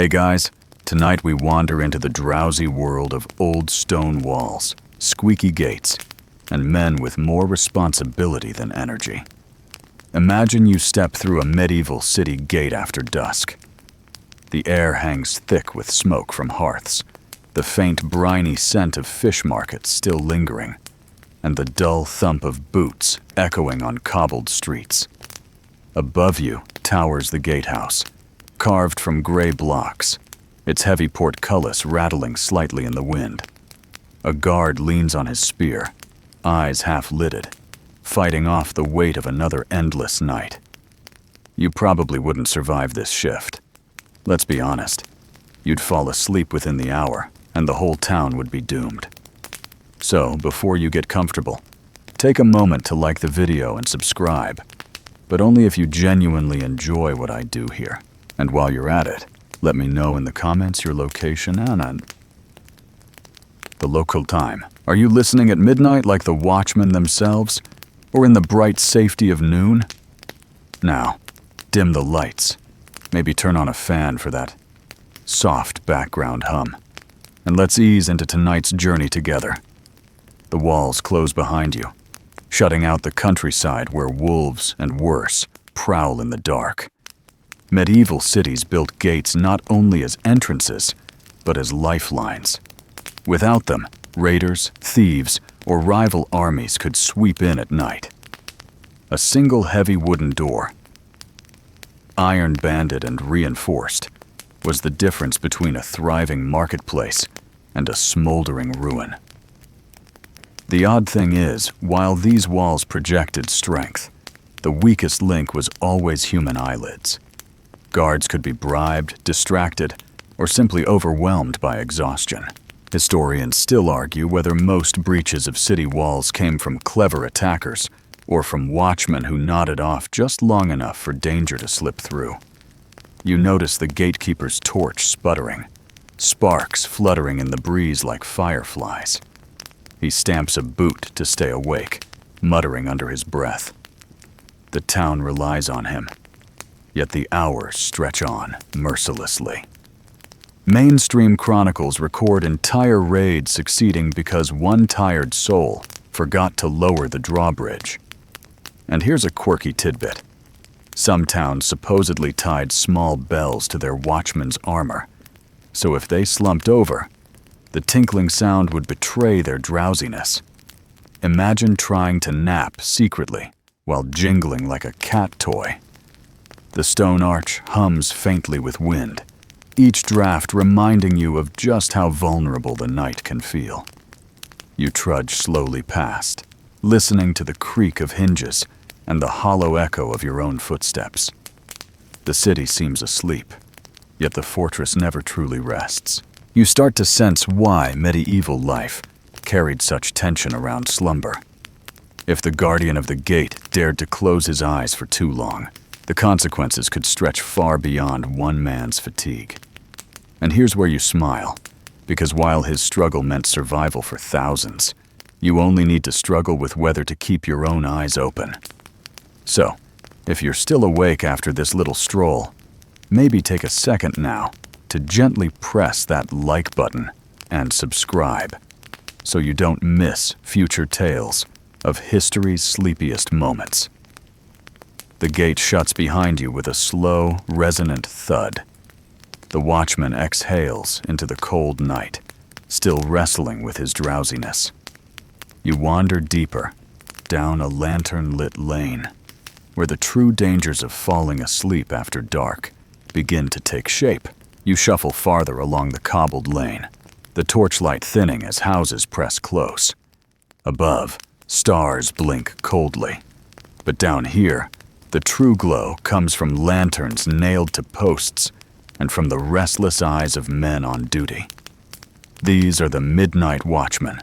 Hey guys, tonight we wander into the drowsy world of old stone walls, squeaky gates, and men with more responsibility than energy. Imagine you step through a medieval city gate after dusk. The air hangs thick with smoke from hearths, the faint briny scent of fish markets still lingering, and the dull thump of boots echoing on cobbled streets. Above you towers the gatehouse, carved from gray blocks, its heavy portcullis rattling slightly in the wind. A guard leans on his spear, eyes half-lidded, fighting off the weight of another endless night. You probably wouldn't survive this shift. Let's be honest, you'd fall asleep within the hour, and the whole town would be doomed. So, before you get comfortable, take a moment to like the video and subscribe, but only if you genuinely enjoy what I do here. And while you're at it, let me know in the comments your location and the local time. Are you listening at midnight like the watchmen themselves, or in the bright safety of noon? Now, dim the lights. Maybe turn on a fan for that soft background hum. And let's ease into tonight's journey together. The walls close behind you, shutting out the countryside where wolves and worse prowl in the dark. Medieval cities built gates not only as entrances, but as lifelines. Without them, raiders, thieves, or rival armies could sweep in at night. A single heavy wooden door, iron-banded and reinforced, was the difference between a thriving marketplace and a smoldering ruin. The odd thing is, while these walls projected strength, the weakest link was always human eyelids. Guards could be bribed, distracted, or simply overwhelmed by exhaustion. Historians still argue whether most breaches of city walls came from clever attackers or from watchmen who nodded off just long enough for danger to slip through. You notice the gatekeeper's torch sputtering, sparks fluttering in the breeze like fireflies. He stamps a boot to stay awake, muttering under his breath. The town relies on him. Yet the hours stretch on mercilessly. Mainstream chronicles record entire raids succeeding because one tired soul forgot to lower the drawbridge. And here's a quirky tidbit. Some towns supposedly tied small bells to their watchmen's armor, so if they slumped over, the tinkling sound would betray their drowsiness. Imagine trying to nap secretly while jingling like a cat toy. The stone arch hums faintly with wind, each draft reminding you of just how vulnerable the night can feel. You trudge slowly past, listening to the creak of hinges and the hollow echo of your own footsteps. The city seems asleep, yet the fortress never truly rests. You start to sense why medieval life carried such tension around slumber. If the guardian of the gate dared to close his eyes for too long, the consequences could stretch far beyond one man's fatigue. And here's where you smile, because while his struggle meant survival for thousands, you only need to struggle with whether to keep your own eyes open. So, if you're still awake after this little stroll, maybe take a second now to gently press that like button and subscribe, so you don't miss future tales of history's sleepiest moments. The gate shuts behind you with a slow, resonant thud. The watchman exhales into the cold night, still wrestling with his drowsiness. You wander deeper, down a lantern-lit lane, where the true dangers of falling asleep after dark begin to take shape. You shuffle farther along the cobbled lane, the torchlight thinning as houses press close. Above, stars blink coldly. But down here, the true glow comes from lanterns nailed to posts and from the restless eyes of men on duty. These are the midnight watchmen,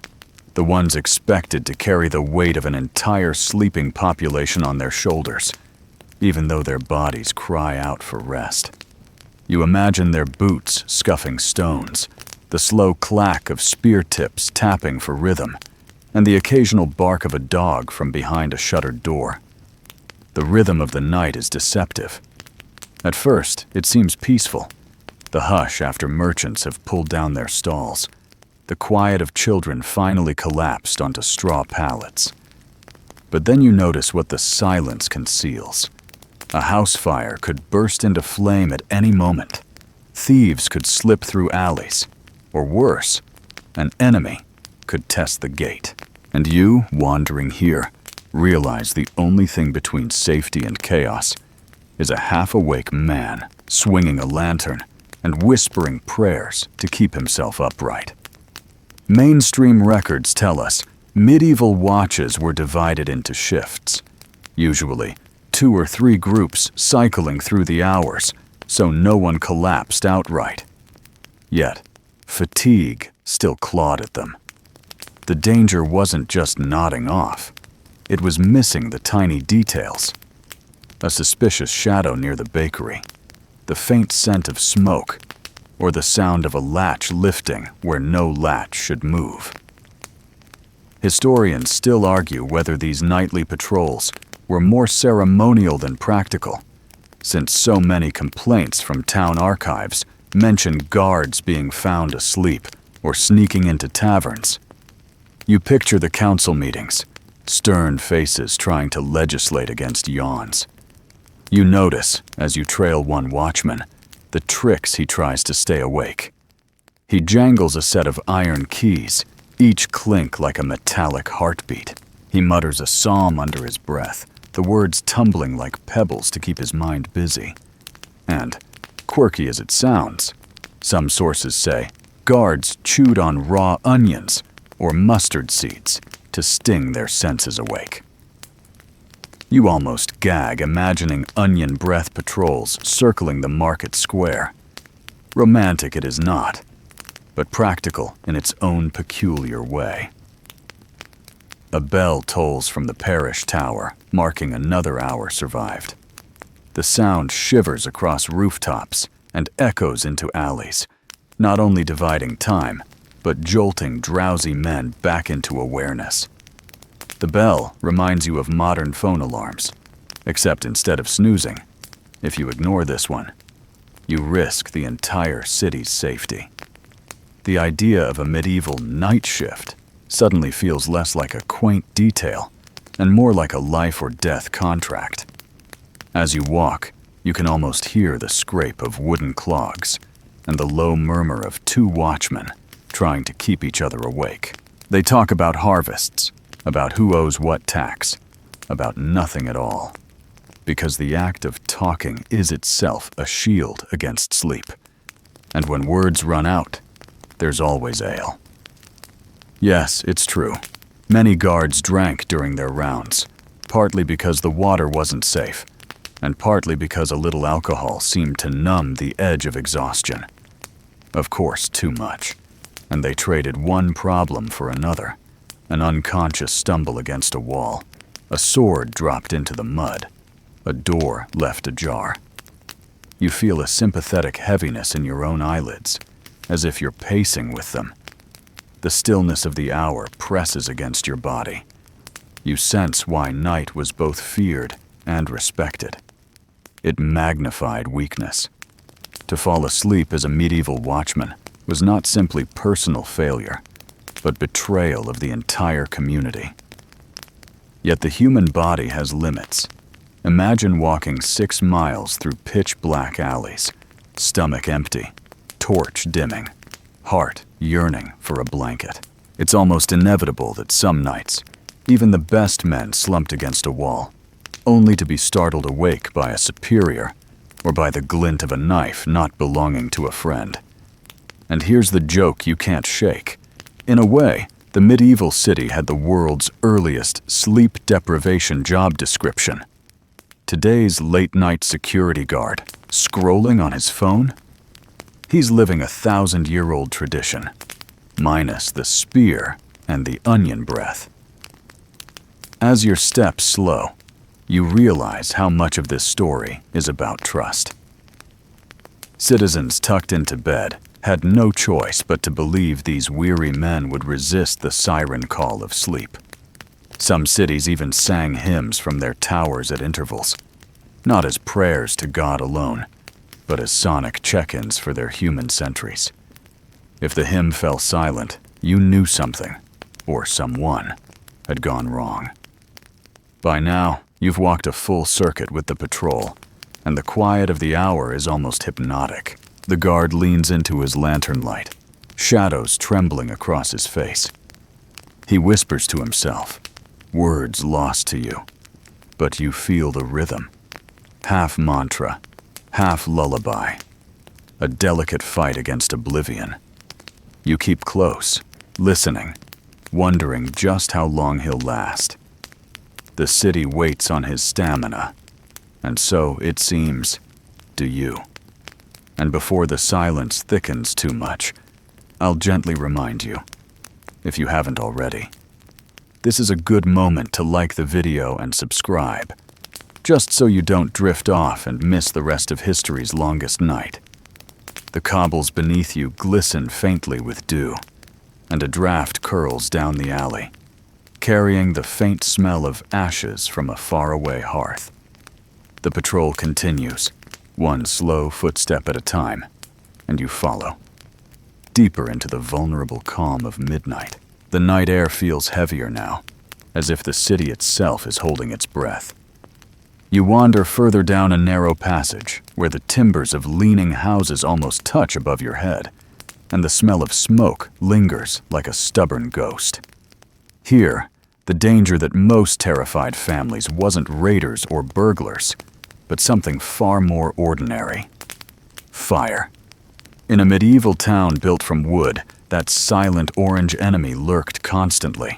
the ones expected to carry the weight of an entire sleeping population on their shoulders, even though their bodies cry out for rest. You imagine their boots scuffing stones, the slow clack of spear tips tapping for rhythm, and the occasional bark of a dog from behind a shuttered door. The rhythm of the night is deceptive. At first, it seems peaceful, the hush after merchants have pulled down their stalls, the quiet of children finally collapsed onto straw pallets. But then you notice what the silence conceals. A house fire could burst into flame at any moment. Thieves could slip through alleys. Or worse, an enemy could test the gate. And you, wandering here, realize the only thing between safety and chaos is a half-awake man swinging a lantern and whispering prayers to keep himself upright. Mainstream records tell us medieval watches were divided into shifts, usually 2 or 3 groups cycling through the hours, so no one collapsed outright. Yet, fatigue still clawed at them. The danger wasn't just nodding off. It was missing the tiny details. A suspicious shadow near the bakery, the faint scent of smoke, or the sound of a latch lifting where no latch should move. Historians still argue whether these nightly patrols were more ceremonial than practical, since so many complaints from town archives mention guards being found asleep or sneaking into taverns. You picture the council meetings, stern faces trying to legislate against yawns. You notice, as you trail one watchman, the tricks he tries to stay awake. He jangles a set of iron keys, each clink like a metallic heartbeat. He mutters a psalm under his breath, the words tumbling like pebbles to keep his mind busy. And, quirky as it sounds, some sources say guards chewed on raw onions or mustard seeds to sting their senses awake. You almost gag imagining onion breath patrols circling the market square. Romantic it is not, but practical in its own peculiar way. A bell tolls from the parish tower, marking another hour survived. The sound shivers across rooftops and echoes into alleys, not only dividing time, but jolting drowsy men back into awareness. The bell reminds you of modern phone alarms, except instead of snoozing, if you ignore this one, you risk the entire city's safety. The idea of a medieval night shift suddenly feels less like a quaint detail and more like a life or death contract. As you walk, you can almost hear the scrape of wooden clogs and the low murmur of 2 watchmen trying to keep each other awake. They talk about harvests, about who owes what tax, about nothing at all, because the act of talking is itself a shield against sleep. And when words run out, there's always ale. Yes, it's true. Many guards drank during their rounds, partly because the water wasn't safe, and partly because a little alcohol seemed to numb the edge of exhaustion. Of course, too much, and they traded one problem for another. An unconscious stumble against a wall, a sword dropped into the mud, a door left ajar. You feel a sympathetic heaviness in your own eyelids, as if you're pacing with them. The stillness of the hour presses against your body. You sense why night was both feared and respected. It magnified weakness. To fall asleep as a medieval watchman was not simply personal failure, but betrayal of the entire community. Yet the human body has limits. Imagine walking 6 miles through pitch-black alleys, stomach empty, torch dimming, heart yearning for a blanket. It's almost inevitable that some nights, even the best men slumped against a wall, only to be startled awake by a superior or by the glint of a knife not belonging to a friend. And here's the joke you can't shake. In a way, the medieval city had the world's earliest sleep deprivation job description. Today's late-night security guard, scrolling on his phone? He's living a 1,000-year-old tradition, minus the spear and the onion breath. As your steps slow, you realize how much of this story is about trust. Citizens tucked into bed had no choice but to believe these weary men would resist the siren call of sleep. Some cities even sang hymns from their towers at intervals, not as prayers to God alone, but as sonic check-ins for their human sentries. If the hymn fell silent, you knew something, or someone, had gone wrong. By now, you've walked a full circuit with the patrol, and the quiet of the hour is almost hypnotic. The guard leans into his lantern light, shadows trembling across his face. He whispers to himself, words lost to you, but you feel the rhythm. Half mantra, half lullaby, a delicate fight against oblivion. You keep close, listening, wondering just how long he'll last. The city waits on his stamina, and so, it seems, do you. And before the silence thickens too much, I'll gently remind you, if you haven't already. This is a good moment to like the video and subscribe, just so you don't drift off and miss the rest of history's longest night. The cobbles beneath you glisten faintly with dew, and a draft curls down the alley, carrying the faint smell of ashes from a faraway hearth. The patrol continues, one slow footstep at a time, and you follow. Deeper into the vulnerable calm of midnight, the night air feels heavier now, as if the city itself is holding its breath. You wander further down a narrow passage where the timbers of leaning houses almost touch above your head, and the smell of smoke lingers like a stubborn ghost. Here, the danger that most terrified families wasn't raiders or burglars, but something far more ordinary. Fire. In a medieval town built from wood, that silent orange enemy lurked constantly.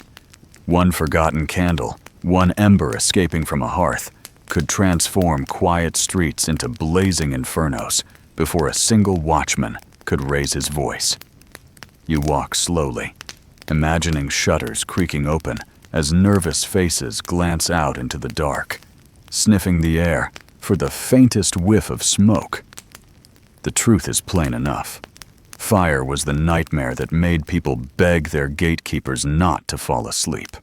One forgotten candle, one ember escaping from a hearth, could transform quiet streets into blazing infernos before a single watchman could raise his voice. You walk slowly, imagining shutters creaking open as nervous faces glance out into the dark, sniffing the air for the faintest whiff of smoke. The truth is plain enough. Fire was the nightmare that made people beg their gatekeepers not to fall asleep.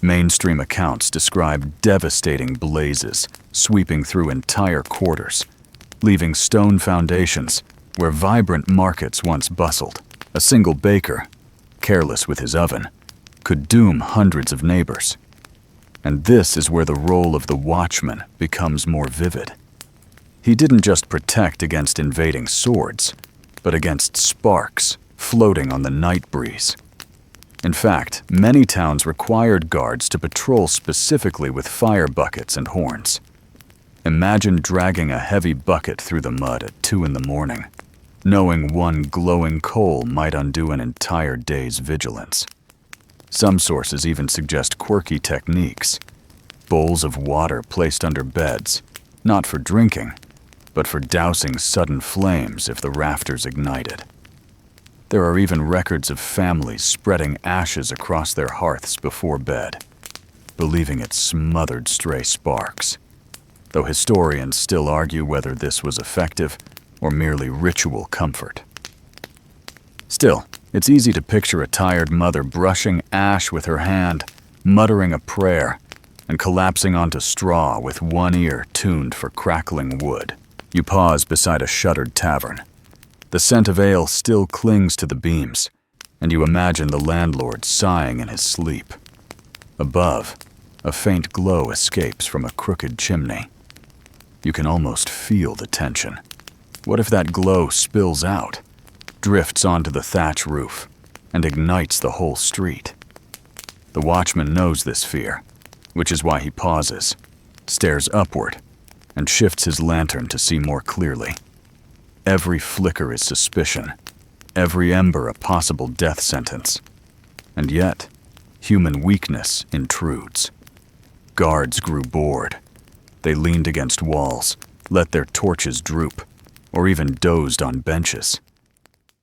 Mainstream accounts describe devastating blazes sweeping through entire quarters, leaving stone foundations where vibrant markets once bustled. A single baker, careless with his oven, could doom hundreds of neighbors. And this is where the role of the watchman becomes more vivid. He didn't just protect against invading swords, but against sparks floating on the night breeze. In fact, many towns required guards to patrol specifically with fire buckets and horns. Imagine dragging a heavy bucket through the mud at 2 a.m, knowing one glowing coal might undo an entire day's vigilance. Some sources even suggest quirky techniques. Bowls of water placed under beds, not for drinking, but for dousing sudden flames if the rafters ignited. There are even records of families spreading ashes across their hearths before bed, believing it smothered stray sparks, though historians still argue whether this was effective or merely ritual comfort. Still, it's easy to picture a tired mother brushing ash with her hand, muttering a prayer, and collapsing onto straw with one ear tuned for crackling wood. You pause beside a shuttered tavern. The scent of ale still clings to the beams, and you imagine the landlord sighing in his sleep. Above, a faint glow escapes from a crooked chimney. You can almost feel the tension. What if that glow spills out, drifts onto the thatch roof, and ignites the whole street? The watchman knows this fear, which is why he pauses, stares upward, and shifts his lantern to see more clearly. Every flicker is suspicion, every ember a possible death sentence. And yet, human weakness intrudes. Guards grew bored. They leaned against walls, let their torches droop, or even dozed on benches.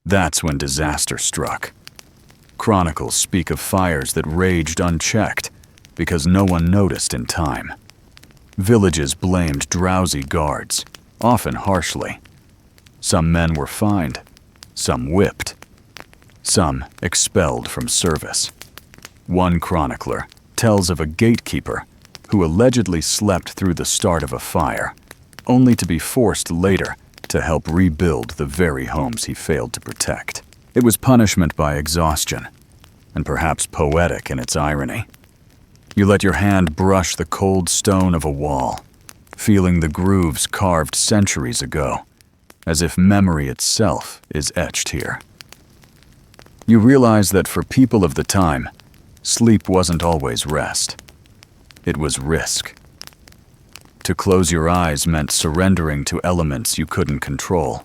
That's when disaster struck. Chronicles speak of fires that raged unchecked because no one noticed in time. Villages blamed drowsy guards, often harshly. Some men were fined, some whipped, some expelled from service. One chronicler tells of a gatekeeper who allegedly slept through the start of a fire, only to be forced later to help rebuild the very homes he failed to protect. It was punishment by exhaustion, and perhaps poetic in its irony. You let your hand brush the cold stone of a wall, feeling the grooves carved centuries ago, as if memory itself is etched here. You realize that for people of the time, sleep wasn't always rest. It was risk. To close your eyes meant surrendering to elements you couldn't control.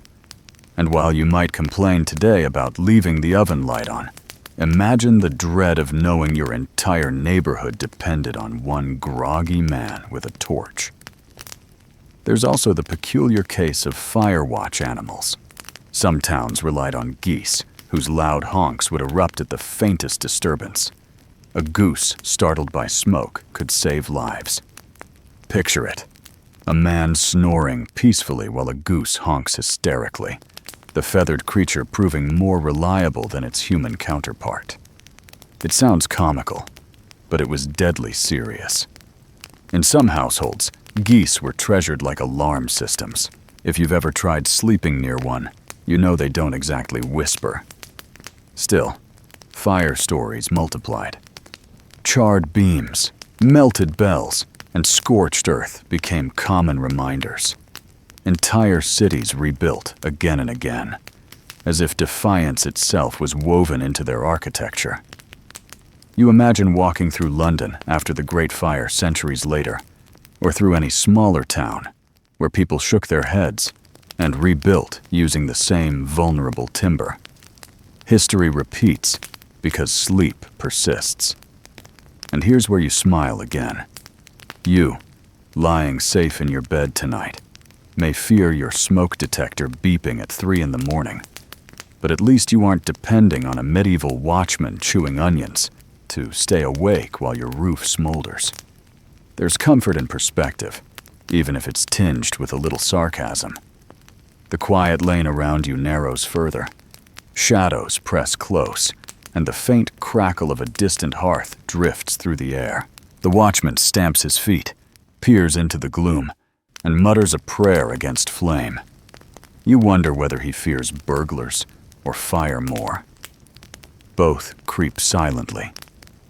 And while you might complain today about leaving the oven light on, imagine the dread of knowing your entire neighborhood depended on one groggy man with a torch. There's also the peculiar case of fire watch animals. Some towns relied on geese, whose loud honks would erupt at the faintest disturbance. A goose startled by smoke could save lives. Picture it. A man snoring peacefully while a goose honks hysterically, the feathered creature proving more reliable than its human counterpart. It sounds comical, but it was deadly serious. In some households, geese were treasured like alarm systems. If you've ever tried sleeping near one, you know they don't exactly whisper. Still, fire stories multiplied. Charred beams, melted bells, and scorched earth became common reminders. Entire cities rebuilt again and again, as if defiance itself was woven into their architecture. You imagine walking through London after the Great Fire centuries later, or through any smaller town, where people shook their heads and rebuilt using the same vulnerable timber. History repeats because sleep persists. And here's where you smile again. You, lying safe in your bed tonight, may fear your smoke detector beeping at 3 in the morning, but at least you aren't depending on a medieval watchman chewing onions to stay awake while your roof smolders. There's comfort in perspective, even if it's tinged with a little sarcasm. The quiet lane around you narrows further. Shadows press close, and the faint crackle of a distant hearth drifts through the air. The watchman stamps his feet, peers into the gloom, and mutters a prayer against flame. You wonder whether he fears burglars or fire more. Both creep silently.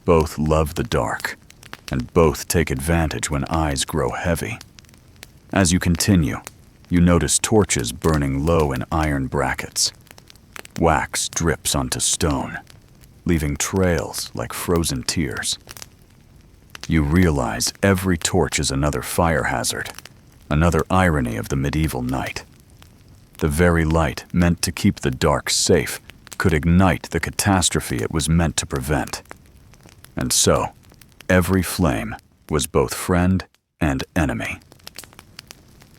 Both love the dark, and both take advantage when eyes grow heavy. As you continue, you notice torches burning low in iron brackets. Wax drips onto stone, leaving trails like frozen tears. You realize every torch is another fire hazard, another irony of the medieval night. The very light meant to keep the dark safe could ignite the catastrophe it was meant to prevent. And so, every flame was both friend and enemy.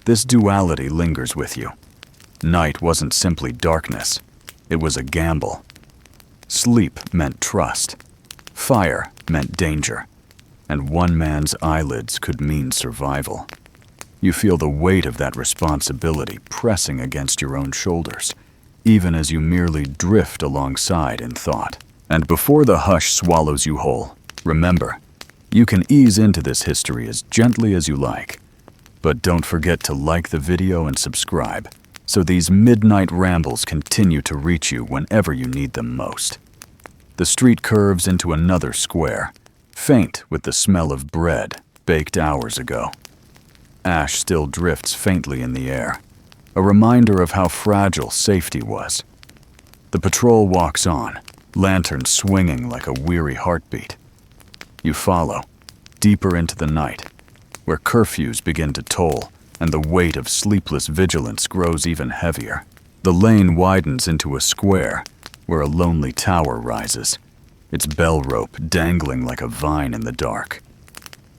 This duality lingers with you. Night wasn't simply darkness, it was a gamble. Sleep meant trust. Fire meant danger. And one man's eyelids could mean survival. You feel the weight of that responsibility pressing against your own shoulders, even as you merely drift alongside in thought. And before the hush swallows you whole, remember, you can ease into this history as gently as you like. But don't forget to like the video and subscribe, so these midnight rambles continue to reach you whenever you need them most. The street curves into another square, faint with the smell of bread baked hours ago. Ash still drifts faintly in the air, a reminder of how fragile safety was. The patrol walks on, lantern swinging like a weary heartbeat. You follow, deeper into the night, where curfews begin to toll and the weight of sleepless vigilance grows even heavier. The lane widens into a square where a lonely tower rises, its bell rope dangling like a vine in the dark.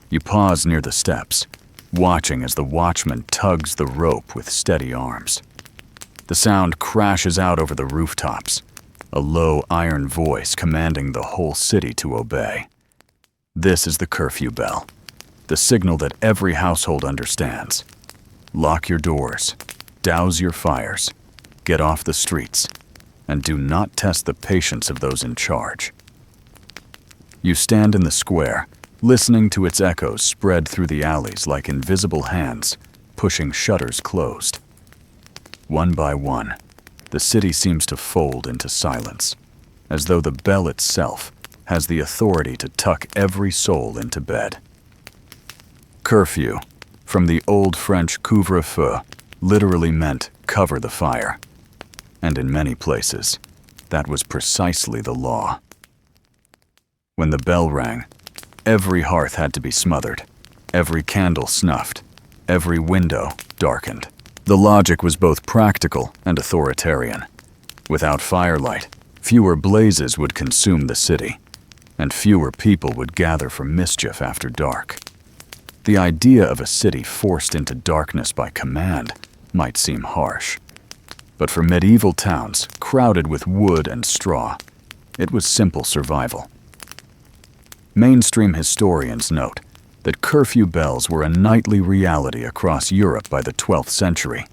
You pause near the steps, watching as the watchman tugs the rope with steady arms. The sound crashes out over the rooftops, a low iron voice commanding the whole city to obey. This is the curfew bell, the signal that every household understands. Lock your doors, douse your fires, get off the streets, and do not test the patience of those in charge. You stand in the square, listening to its echoes spread through the alleys like invisible hands, pushing shutters closed. One by one, the city seems to fold into silence, as though the bell itself has the authority to tuck every soul into bed. Curfew, from the Old French couvre-feu, literally meant cover the fire. And in many places, that was precisely the law. When the bell rang, every hearth had to be smothered, every candle snuffed, every window darkened. The logic was both practical and authoritarian. Without firelight, fewer blazes would consume the city, and fewer people would gather for mischief after dark. The idea of a city forced into darkness by command might seem harsh, but for medieval towns crowded with wood and straw, it was simple survival. Mainstream historians note that curfew bells were a nightly reality across Europe by the 12th century,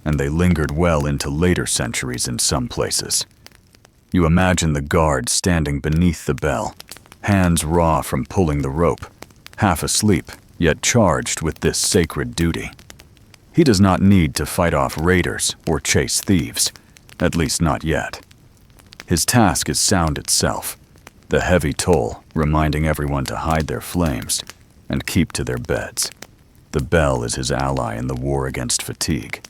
and they lingered well into later centuries in some places. You imagine the guard standing beneath the bell, hands raw from pulling the rope, half asleep, yet charged with this sacred duty. He does not need to fight off raiders or chase thieves, at least not yet. His task is sound itself, the heavy toll reminding everyone to hide their flames and keep to their beds. The bell is his ally in the war against fatigue,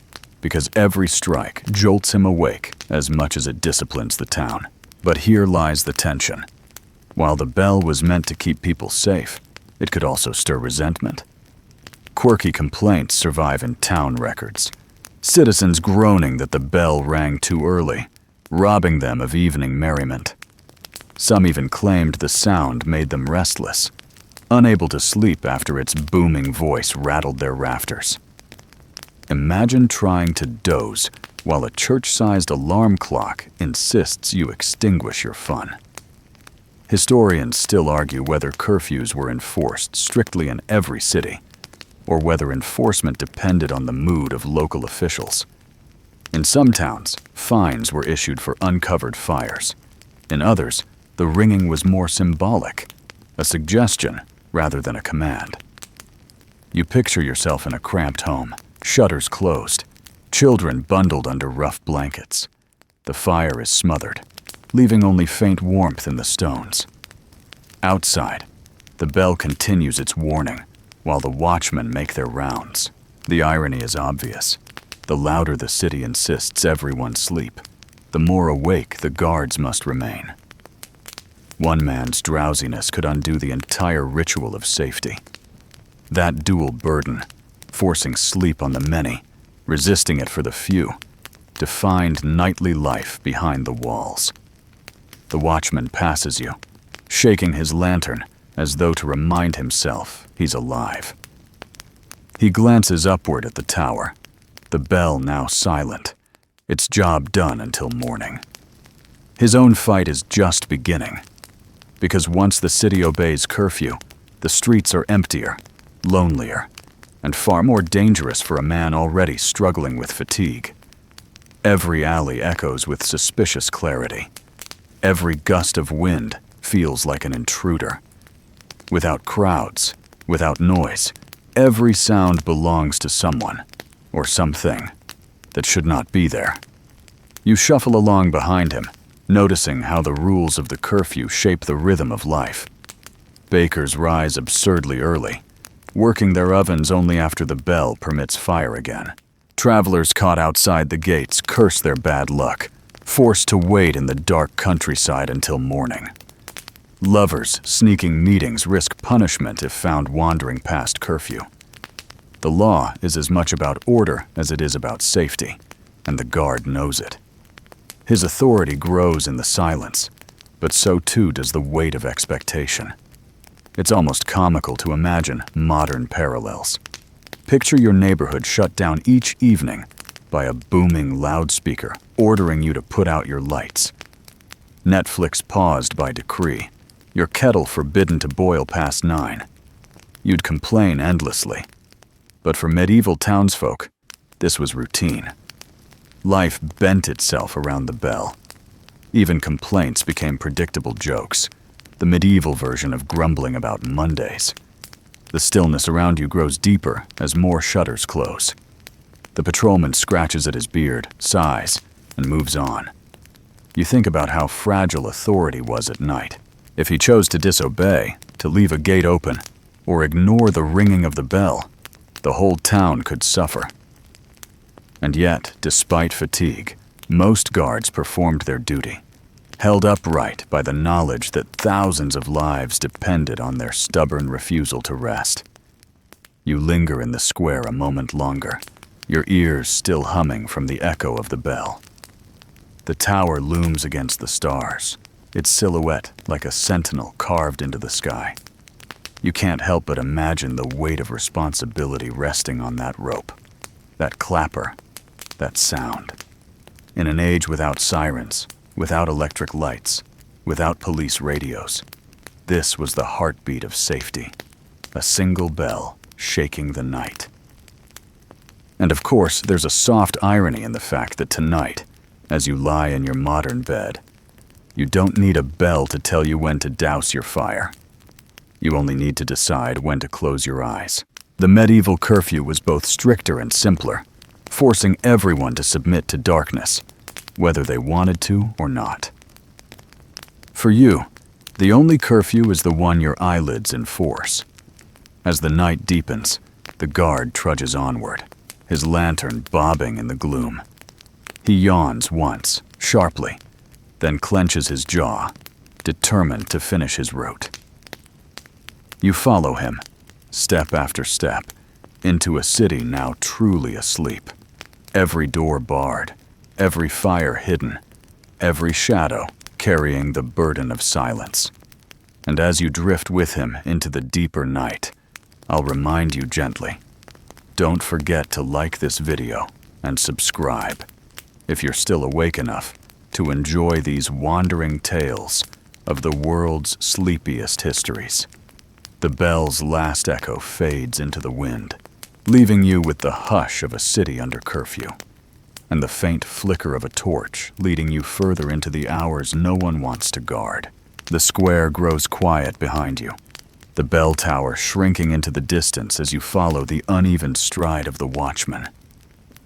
because every strike jolts him awake as much as it disciplines the town. But here lies the tension. While the bell was meant to keep people safe, it could also stir resentment. Quirky complaints survive in town records. Citizens groaning that the bell rang too early, robbing them of evening merriment. Some even claimed the sound made them restless, unable to sleep after its booming voice rattled their rafters. Imagine trying to doze while a church-sized alarm clock insists you extinguish your fun. Historians still argue whether curfews were enforced strictly in every city, or whether enforcement depended on the mood of local officials. In some towns, fines were issued for uncovered fires. In others, the ringing was more symbolic, a suggestion rather than a command. You picture yourself in a cramped home, shutters closed, children bundled under rough blankets. The fire is smothered, leaving only faint warmth in the stones. Outside, the bell continues its warning, while the watchmen make their rounds. The irony is obvious. The louder the city insists everyone sleep, the more awake the guards must remain. One man's drowsiness could undo the entire ritual of safety. That dual burden, forcing sleep on the many, resisting it for the few, defined nightly life behind the walls. The watchman passes you, shaking his lantern as though to remind himself he's alive. He glances upward at the tower, the bell now silent, its job done until morning. His own fight is just beginning, because once the city obeys curfew, the streets are emptier, lonelier, and far more dangerous for a man already struggling with fatigue. Every alley echoes with suspicious clarity. Every gust of wind feels like an intruder. Without crowds, without noise, every sound belongs to someone, or something, that should not be there. You shuffle along behind him, noticing how the rules of the curfew shape the rhythm of life. Bakers rise absurdly early, working their ovens only after the bell permits fire again. Travelers caught outside the gates curse their bad luck, forced to wait in the dark countryside until morning. Lovers sneaking meetings risk punishment if found wandering past curfew. The law is as much about order as it is about safety, and the guard knows it. His authority grows in the silence, but so too does the weight of expectation. It's almost comical to imagine modern parallels. Picture your neighborhood shut down each evening by a booming loudspeaker ordering you to put out your lights. Netflix paused by decree, your kettle forbidden to boil past 9. You'd complain endlessly. But for medieval townsfolk, this was routine. Life bent itself around the bell. Even complaints became predictable jokes, the medieval version of grumbling about Mondays. The stillness around you grows deeper as more shutters close. The patrolman scratches at his beard, sighs, and moves on. You think about how fragile authority was at night. If he chose to disobey, to leave a gate open, or ignore the ringing of the bell, the whole town could suffer. And yet, despite fatigue, most guards performed their duty, held upright by the knowledge that thousands of lives depended on their stubborn refusal to rest. You linger in the square a moment longer, your ears still humming from the echo of the bell. The tower looms against the stars, its silhouette like a sentinel carved into the sky. You can't help but imagine the weight of responsibility resting on that rope, that clapper, that sound. In an age without sirens, without electric lights, without police radios, this was the heartbeat of safety, a single bell shaking the night. And of course, there's a soft irony in the fact that tonight, as you lie in your modern bed, you don't need a bell to tell you when to douse your fire. You only need to decide when to close your eyes. The medieval curfew was both stricter and simpler, forcing everyone to submit to darkness, whether they wanted to or not. For you, the only curfew is the one your eyelids enforce. As the night deepens, the guard trudges onward, his lantern bobbing in the gloom. He yawns once, sharply, then clenches his jaw, determined to finish his route. You follow him, step after step, into a city now truly asleep. Every door barred, every fire hidden, every shadow carrying the burden of silence. And as you drift with him into the deeper night, I'll remind you gently, don't forget to like this video and subscribe if you're still awake enough to enjoy these wandering tales of the world's sleepiest histories. The bell's last echo fades into the wind, leaving you with the hush of a city under curfew, and the faint flicker of a torch leading you further into the hours no one wants to guard. The square grows quiet behind you, the bell tower shrinking into the distance as you follow the uneven stride of the watchman.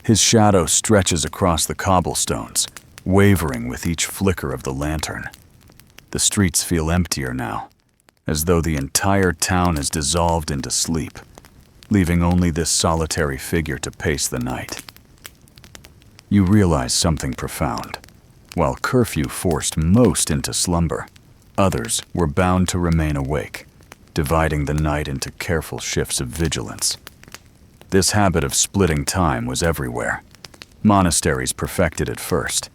His shadow stretches across the cobblestones, wavering with each flicker of the lantern. The streets feel emptier now, as though the entire town has dissolved into sleep, leaving only this solitary figure to pace the night. You realize something profound. While curfew forced most into slumber, others were bound to remain awake, dividing the night into careful shifts of vigilance. This habit of splitting time was everywhere. Monasteries perfected it first,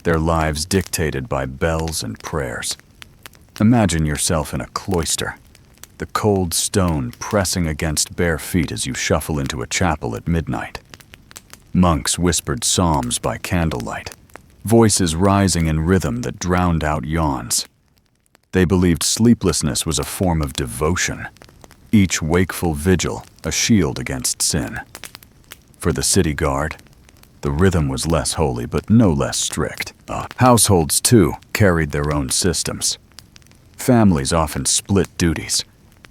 their lives dictated by bells and prayers. Imagine yourself in a cloister, the cold stone pressing against bare feet as you shuffle into a chapel at midnight. Monks whispered psalms by candlelight, voices rising in rhythm that drowned out yawns. They believed sleeplessness was a form of devotion, each wakeful vigil a shield against sin. For the city guard, the rhythm was less holy but no less strict. Households, too, carried their own systems. Families often split duties,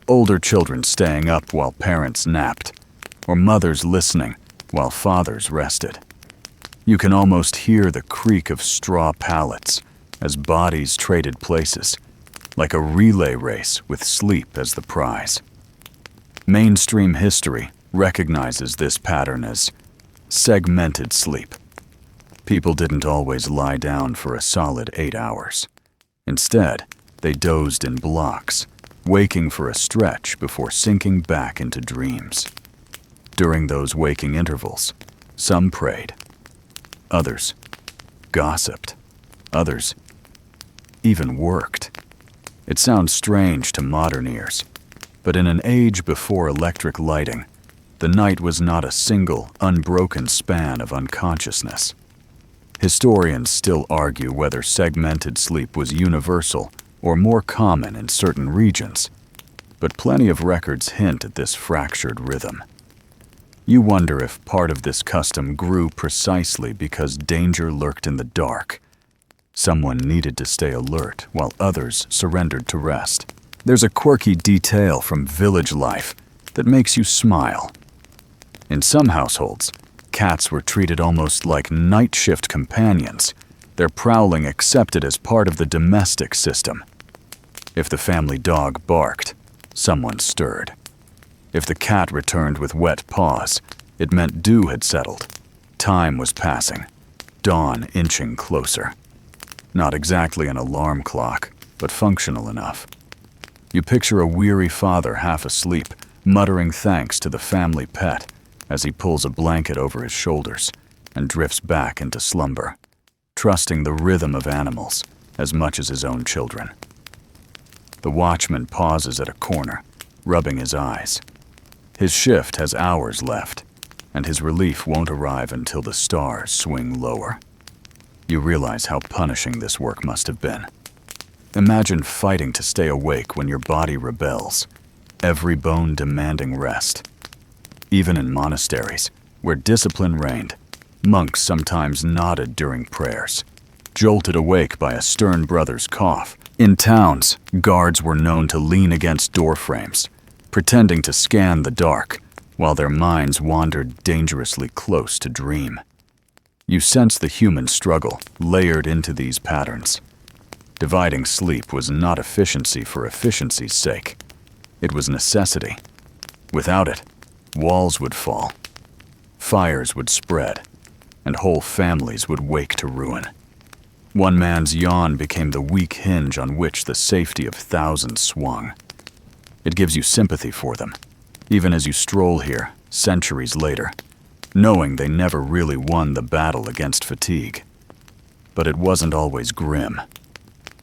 older children staying up while parents napped, or mothers listening while fathers rested. You can almost hear the creak of straw pallets as bodies traded places, like a relay race with sleep as the prize. Mainstream history recognizes this pattern as segmented sleep. People didn't always lie down for a solid 8 hours. Instead, they dozed in blocks, waking for a stretch before sinking back into dreams. During those waking intervals, some prayed, others gossiped, others even worked. It sounds strange to modern ears, but in an age before electric lighting, the night was not a single, unbroken span of unconsciousness. Historians still argue whether segmented sleep was universal or more common in certain regions, but plenty of records hint at this fractured rhythm. You wonder if part of this custom grew precisely because danger lurked in the dark. Someone needed to stay alert while others surrendered to rest. There's a quirky detail from village life that makes you smile. In some households, cats were treated almost like night shift companions, their prowling accepted as part of the domestic system. If the family dog barked, someone stirred. If the cat returned with wet paws, it meant dew had settled. Time was passing, dawn inching closer. Not exactly an alarm clock, but functional enough. You picture a weary father half asleep, muttering thanks to the family pet as he pulls a blanket over his shoulders and drifts back into slumber, trusting the rhythm of animals as much as his own children. The watchman pauses at a corner, rubbing his eyes. His shift has hours left, and his relief won't arrive until the stars swing lower. You realize how punishing this work must have been. Imagine fighting to stay awake when your body rebels, every bone demanding rest. Even in monasteries, where discipline reigned, monks sometimes nodded during prayers, jolted awake by a stern brother's cough. In towns, guards were known to lean against doorframes, pretending to scan the dark, while their minds wandered dangerously close to dream. You sense the human struggle layered into these patterns. Dividing sleep was not efficiency for efficiency's sake. It was necessity. Without it, walls would fall, fires would spread, and whole families would wake to ruin. One man's yawn became the weak hinge on which the safety of thousands swung. It gives you sympathy for them, even as you stroll here, centuries later, knowing they never really won the battle against fatigue. But it wasn't always grim.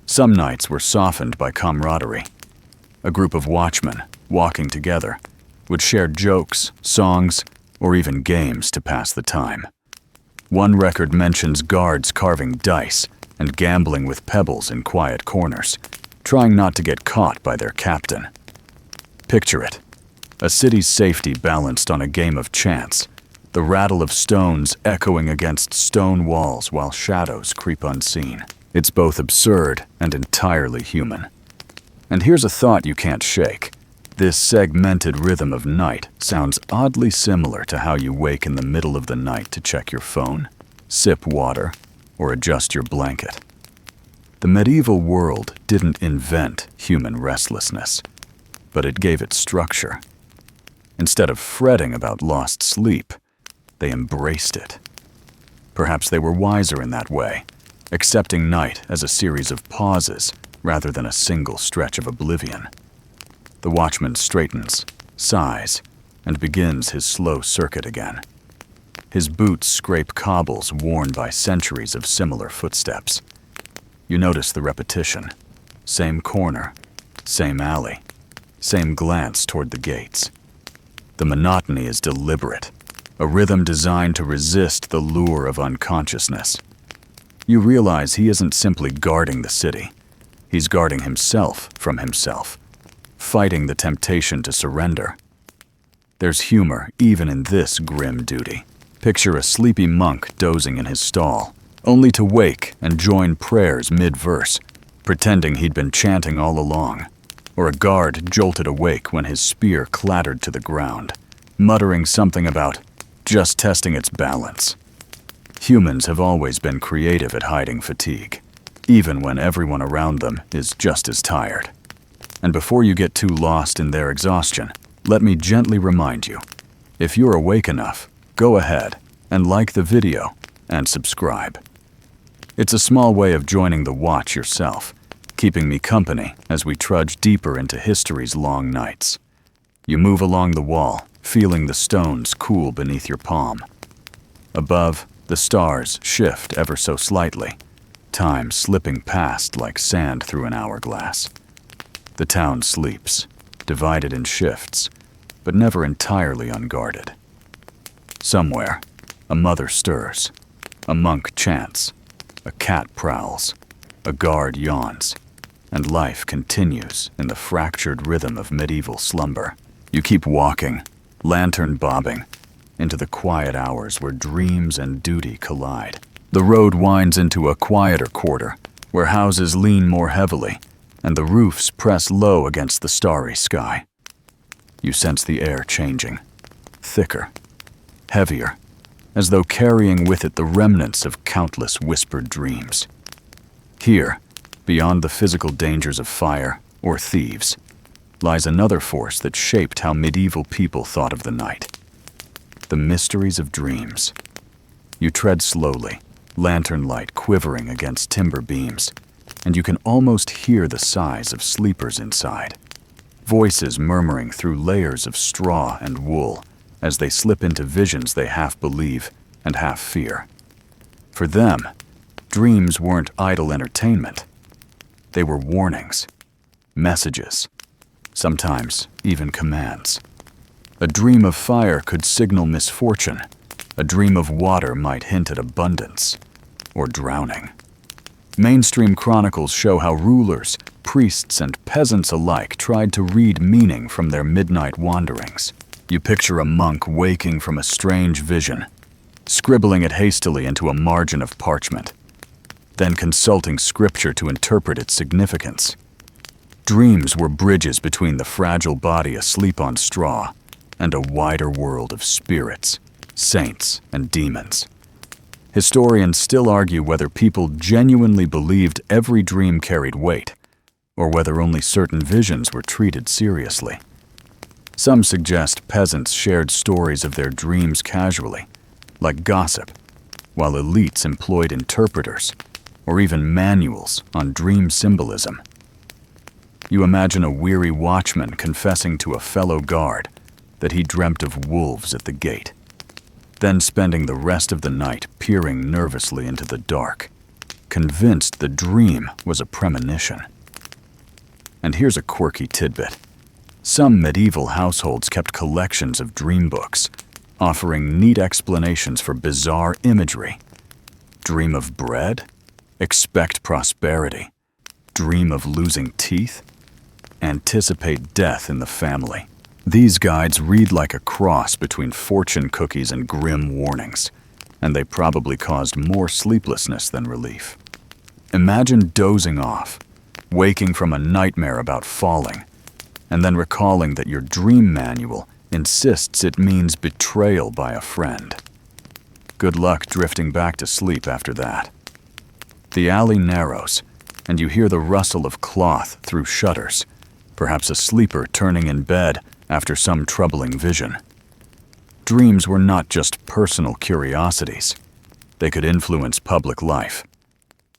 Some nights were softened by camaraderie. A group of watchmen, walking together, would share jokes, songs, or even games to pass the time. One record mentions guards carving dice and gambling with pebbles in quiet corners, trying not to get caught by their captain. Picture it. A city's safety balanced on a game of chance, the rattle of stones echoing against stone walls while shadows creep unseen. It's both absurd and entirely human. And here's a thought you can't shake. This segmented rhythm of night sounds oddly similar to how you wake in the middle of the night to check your phone, sip water, or adjust your blanket. The medieval world didn't invent human restlessness, but it gave it structure. Instead of fretting about lost sleep, they embraced it. Perhaps they were wiser in that way, accepting night as a series of pauses rather than a single stretch of oblivion. The watchman straightens, sighs, and begins his slow circuit again. His boots scrape cobbles worn by centuries of similar footsteps. You notice the repetition. Same corner, same alley, same glance toward the gates. The monotony is deliberate, a rhythm designed to resist the lure of unconsciousness. You realize he isn't simply guarding the city. He's guarding himself from himself, fighting the temptation to surrender. There's humor even in this grim duty. Picture a sleepy monk dozing in his stall, only to wake and join prayers mid-verse, pretending he'd been chanting all along. Or a guard jolted awake when his spear clattered to the ground, muttering something about just testing its balance. Humans have always been creative at hiding fatigue, even when everyone around them is just as tired. And before you get too lost in their exhaustion, let me gently remind you, if you're awake enough, go ahead and like the video and subscribe. It's a small way of joining the watch yourself, keeping me company as we trudge deeper into history's long nights. You move along the wall, feeling the stones cool beneath your palm. Above, the stars shift ever so slightly, time slipping past like sand through an hourglass. The town sleeps, divided in shifts, but never entirely unguarded. Somewhere, a mother stirs, a monk chants, a cat prowls, a guard yawns, and life continues in the fractured rhythm of medieval slumber. You keep walking, lantern bobbing, into the quiet hours where dreams and duty collide. The road winds into a quieter quarter, where houses lean more heavily, and the roofs press low against the starry sky. You sense the air changing, thicker, heavier, as though carrying with it the remnants of countless whispered dreams. Here, beyond the physical dangers of fire or thieves, lies another force that shaped how medieval people thought of the night. The mysteries of dreams. You tread slowly, lantern light quivering against timber beams, and you can almost hear the sighs of sleepers inside, voices murmuring through layers of straw and wool as they slip into visions they half believe and half fear. For them, dreams weren't idle entertainment. They were warnings, messages, sometimes even commands. A dream of fire could signal misfortune. A dream of water might hint at abundance or drowning. Mainstream chronicles show how rulers, priests, and peasants alike tried to read meaning from their midnight wanderings. You picture a monk waking from a strange vision, scribbling it hastily into a margin of parchment, then consulting scripture to interpret its significance. Dreams were bridges between the fragile body asleep on straw and a wider world of spirits, saints, and demons. Historians still argue whether people genuinely believed every dream carried weight, or whether only certain visions were treated seriously. Some suggest peasants shared stories of their dreams casually, like gossip, while elites employed interpreters, or even manuals on dream symbolism. You imagine a weary watchman confessing to a fellow guard that he dreamt of wolves at the gate, then spending the rest of the night peering nervously into the dark, convinced the dream was a premonition. And here's a quirky tidbit. Some medieval households kept collections of dream books, offering neat explanations for bizarre imagery. Dream of bread? Expect prosperity. Dream of losing teeth? Anticipate death in the family. These guides read like a cross between fortune cookies and grim warnings, and they probably caused more sleeplessness than relief. Imagine dozing off, waking from a nightmare about falling, and then recalling that your dream manual insists it means betrayal by a friend. Good luck drifting back to sleep after that. The alley narrows, and you hear the rustle of cloth through shutters, perhaps a sleeper turning in bed after some troubling vision. Dreams were not just personal curiosities. They could influence public life.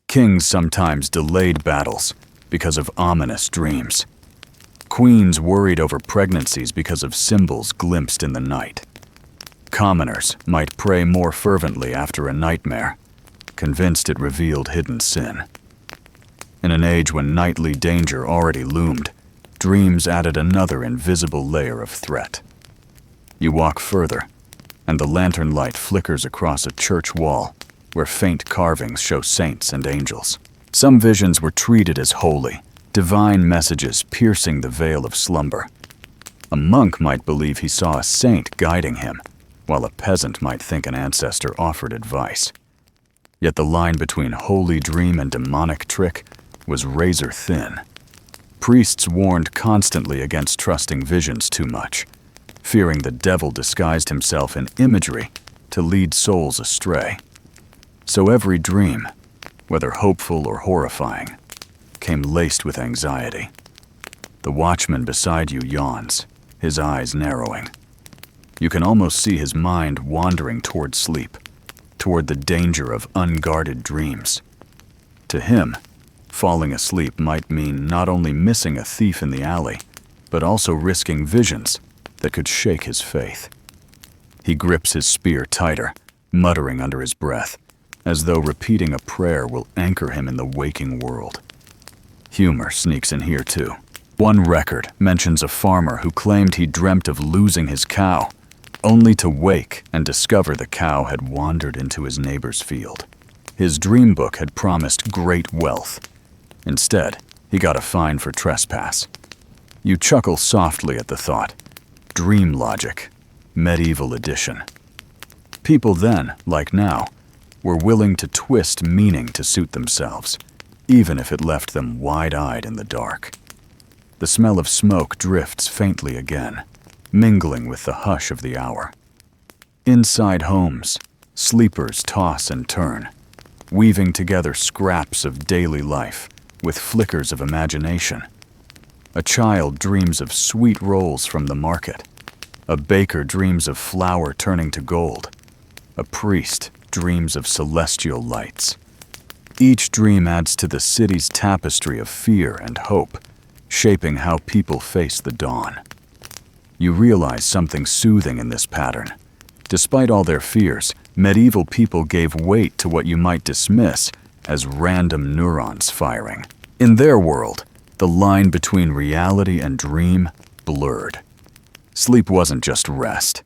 Kings sometimes delayed battles because of ominous dreams. Queens worried over pregnancies because of symbols glimpsed in the night. Commoners might pray more fervently after a nightmare, convinced it revealed hidden sin. In an age when nightly danger already loomed, dreams added another invisible layer of threat. You walk further, and the lantern light flickers across a church wall where faint carvings show saints and angels. Some visions were treated as holy, divine messages piercing the veil of slumber. A monk might believe he saw a saint guiding him, while a peasant might think an ancestor offered advice. Yet the line between holy dream and demonic trick was razor thin. Priests warned constantly against trusting visions too much, fearing the devil disguised himself in imagery to lead souls astray. So every dream, whether hopeful or horrifying, came laced with anxiety. The watchman beside you yawns, his eyes narrowing. You can almost see his mind wandering toward sleep, toward the danger of unguarded dreams. To him, falling asleep might mean not only missing a thief in the alley, but also risking visions that could shake his faith. He grips his spear tighter, muttering under his breath, as though repeating a prayer will anchor him in the waking world. Humor sneaks in here too. One record mentions a farmer who claimed he dreamt of losing his cow, only to wake and discover the cow had wandered into his neighbor's field. His dream book had promised great wealth. Instead, he got a fine for trespass. You chuckle softly at the thought. Dream logic, medieval edition. People then, like now, were willing to twist meaning to suit themselves, even if it left them wide-eyed in the dark. The smell of smoke drifts faintly again, mingling with the hush of the hour. Inside homes, Sleepers toss and turn, weaving together scraps of daily life with flickers of imagination. A child dreams of sweet rolls from the market. A baker dreams of flour turning to gold. A priest dreams of celestial lights. Each dream adds to the city's tapestry of fear and hope, shaping how people face the dawn. You realize something soothing in this pattern. Despite all their fears, medieval people gave weight to what you might dismiss as random neurons firing. In their world, the line between reality and dream blurred. Sleep wasn't just rest.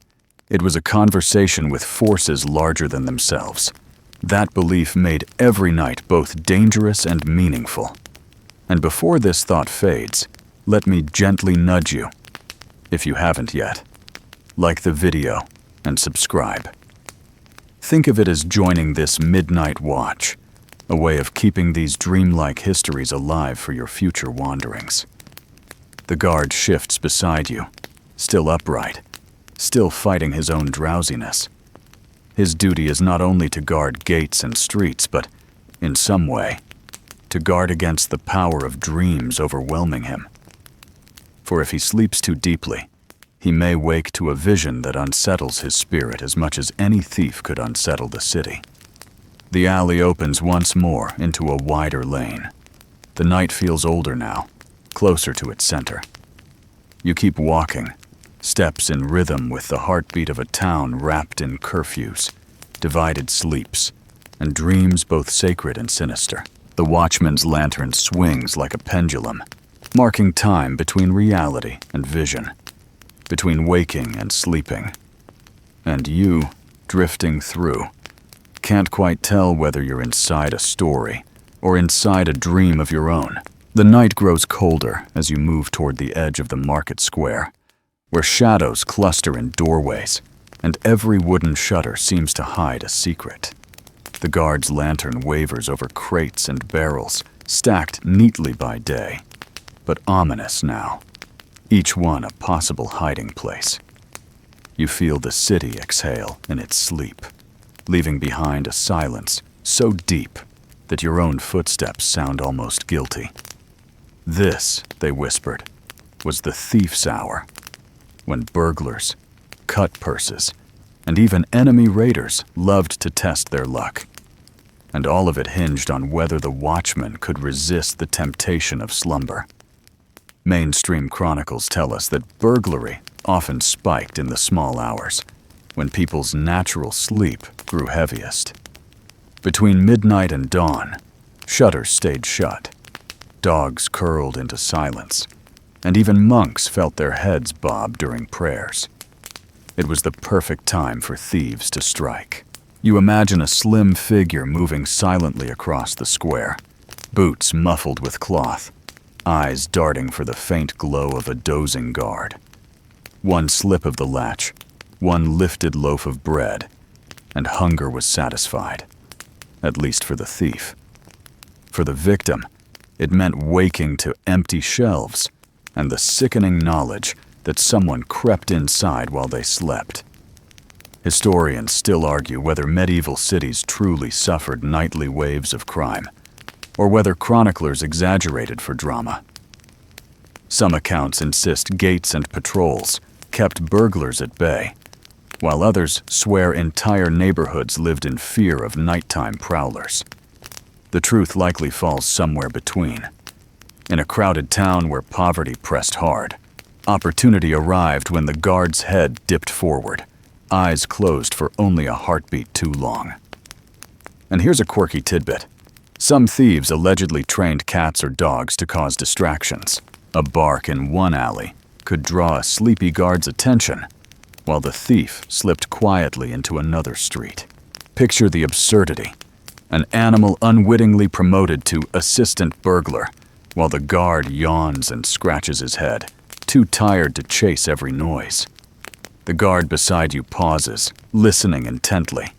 It was a conversation with forces larger than themselves. That belief made every night both dangerous and meaningful. And before this thought fades, let me gently nudge you, if you haven't yet. Like the video and subscribe. Think of it as joining this midnight watch, a way of keeping these dreamlike histories alive for your future wanderings. The guard shifts beside you, still upright, still fighting his own drowsiness. His duty is not only to guard gates and streets, but, in some way, to guard against the power of dreams overwhelming him. For if he sleeps too deeply, he may wake to a vision that unsettles his spirit as much as any thief could unsettle the city. The alley opens once more into a wider lane. The night feels older now, closer to its center. You keep walking, steps in rhythm with the heartbeat of a town wrapped in curfews, divided sleeps, and dreams both sacred and sinister. The watchman's lantern swings like a pendulum, marking time between reality and vision, between waking and sleeping. And you, drifting through, can't quite tell whether you're inside a story or inside a dream of your own. The night grows colder as you move toward the edge of the market square, where shadows cluster in doorways, and every wooden shutter seems to hide a secret. The guard's lantern wavers over crates and barrels, stacked neatly by day, but ominous now, each one a possible hiding place. You feel the city exhale in its sleep, leaving behind a silence so deep that your own footsteps sound almost guilty. This, they whispered, was the thief's hour, when burglars, cut purses, and even enemy raiders loved to test their luck. And all of it hinged on whether the watchman could resist the temptation of slumber. Mainstream chronicles tell us that burglary often spiked in the small hours, when people's natural sleep grew heaviest. Between midnight and dawn, shutters stayed shut, dogs curled into silence, and even monks felt their heads bob during prayers. It was the perfect time for thieves to strike. You imagine a slim figure moving silently across the square, boots muffled with cloth, eyes darting for the faint glow of a dozing guard. One slip of the latch, one lifted loaf of bread, and hunger was satisfied, at least for the thief. For the victim, it meant waking to empty shelves and the sickening knowledge that someone crept inside while they slept. Historians still argue whether medieval cities truly suffered nightly waves of crime, or whether chroniclers exaggerated for drama. Some accounts insist gates and patrols kept burglars at bay, while others swear entire neighborhoods lived in fear of nighttime prowlers. The truth likely falls somewhere between. In a crowded town where poverty pressed hard, opportunity arrived when the guard's head dipped forward, eyes closed for only a heartbeat too long. And here's a quirky tidbit. Some thieves allegedly trained cats or dogs to cause distractions. A bark in one alley could draw a sleepy guard's attention, while the thief slipped quietly into another street. Picture the absurdity. An animal unwittingly promoted to assistant burglar, while the guard yawns and scratches his head, too tired to chase every noise. The guard beside you pauses, listening intently.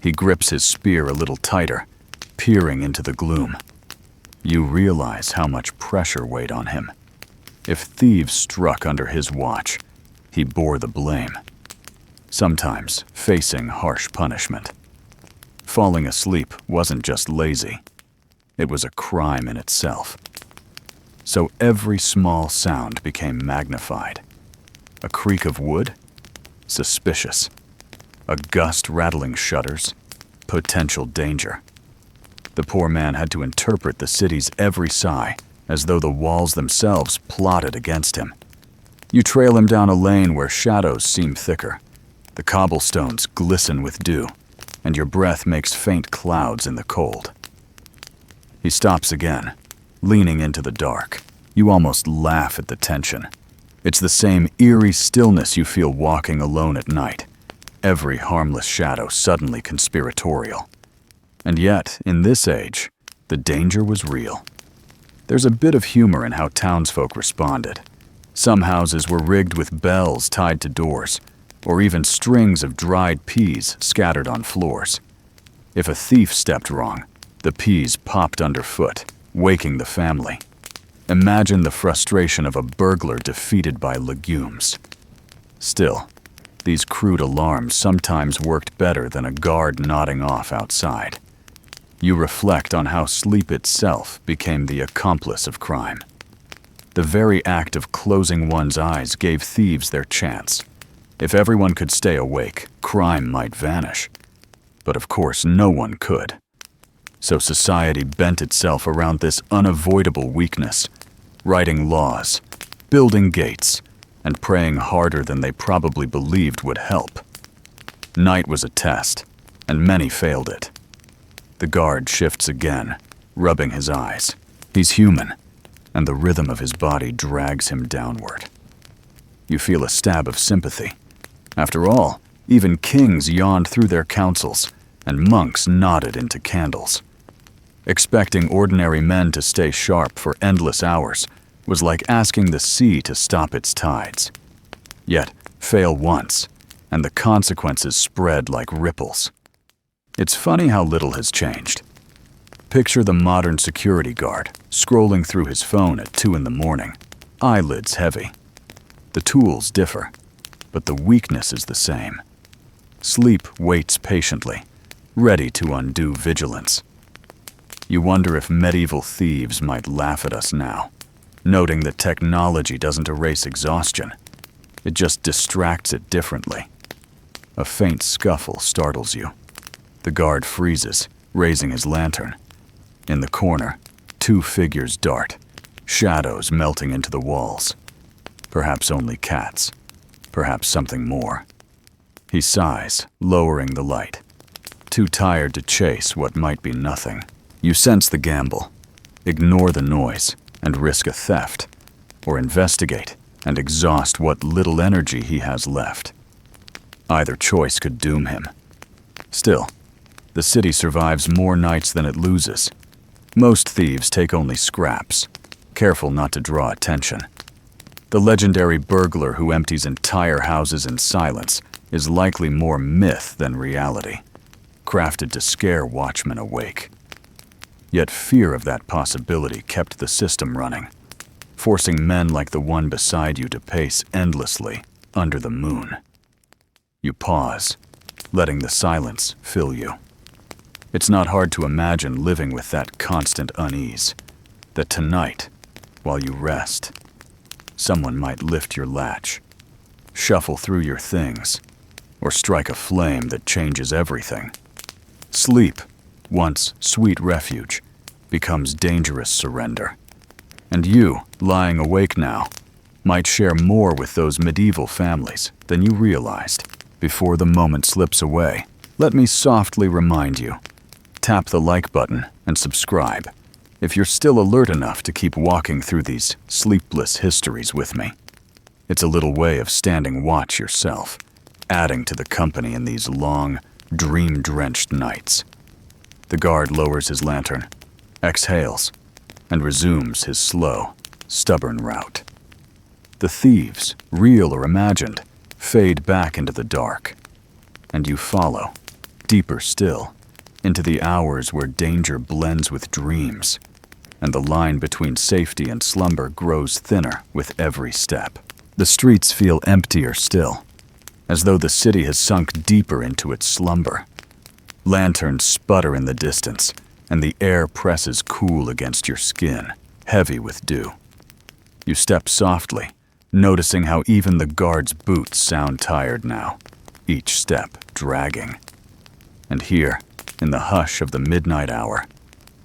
He grips his spear a little tighter, peering into the gloom. You realize how much pressure weighed on him. If thieves struck under his watch, he bore the blame, sometimes facing harsh punishment. falling asleep wasn't just lazy. It was a crime in itself. So every small sound became magnified. A creak of wood? Suspicious. A gust rattling shutters? Potential danger. The poor man had to interpret the city's every sigh as though the walls themselves plotted against him. You trail him down a lane where shadows seem thicker. The cobblestones glisten with dew, and your breath makes faint clouds in the cold. He stops again, leaning into the dark. You almost laugh at the tension. It's the same eerie stillness you feel walking alone at night. Every harmless shadow suddenly conspiratorial. And yet, in this age, the danger was real. There's a bit of humor in how townsfolk responded. Some houses were rigged with bells tied to doors, or even strings of dried peas scattered on floors. If a thief stepped wrong, the peas popped underfoot, waking the family. Imagine the frustration of a burglar defeated by legumes. Still, these crude alarms sometimes worked better than a guard nodding off outside. You reflect on how sleep itself became the accomplice of crime. The very act of closing one's eyes gave thieves their chance. If everyone could stay awake, crime might vanish. But of course, no one could. So society bent itself around this unavoidable weakness, writing laws, building gates, and praying harder than they probably believed would help. Night was a test, and many failed it. The guard shifts again, rubbing his eyes. He's human, and the rhythm of his body drags him downward. You feel a stab of sympathy. After all, even kings yawned through their councils, and monks nodded into candles. Expecting ordinary men to stay sharp for endless hours was like asking the sea to stop its tides. Yet, fail once, and the consequences spread like ripples. It's funny how little has changed. Picture the modern security guard scrolling through his phone at 2 a.m, eyelids heavy. The tools differ, but the weakness is the same. Sleep waits patiently, ready to undo vigilance. You wonder if medieval thieves might laugh at us now, noting that technology doesn't erase exhaustion. It just distracts it differently. A faint scuffle startles you. The guard freezes, raising his lantern. In the corner, 2 figures dart, shadows melting into the walls. Perhaps only cats. Perhaps something more. He sighs, lowering the light. Too tired to chase what might be nothing. You sense the gamble. Ignore the noise and risk a theft, or investigate and exhaust what little energy he has left. Either choice could doom him. Still, the city survives more nights than it loses. Most thieves take only scraps, careful not to draw attention. The legendary burglar who empties entire houses in silence is likely more myth than reality, crafted to scare watchmen awake. Yet fear of that possibility kept the system running, forcing men like the one beside you to pace endlessly under the moon. You pause, letting the silence fill you. It's not hard to imagine living with that constant unease, that tonight, while you rest, someone might lift your latch, shuffle through your things, or strike a flame that changes everything. Sleep, once sweet refuge, becomes dangerous surrender. And you, lying awake now, might share more with those medieval families than you realized. Before the moment slips away, let me softly remind you. Tap the like button and subscribe if you're still alert enough to keep walking through these sleepless histories with me. It's a little way of standing watch yourself, adding to the company in these long, dream-drenched nights. The guard lowers his lantern, exhales, and resumes his slow, stubborn route. The thieves, real or imagined, fade back into the dark, and you follow, deeper still, into the hours where danger blends with dreams, and the line between safety and slumber grows thinner with every step. The streets feel emptier still, as though the city has sunk deeper into its slumber. Lanterns sputter in the distance, and the air presses cool against your skin, heavy with dew. You step softly, noticing how even the guards' boots sound tired now, each step dragging. And here, in the hush of the midnight hour,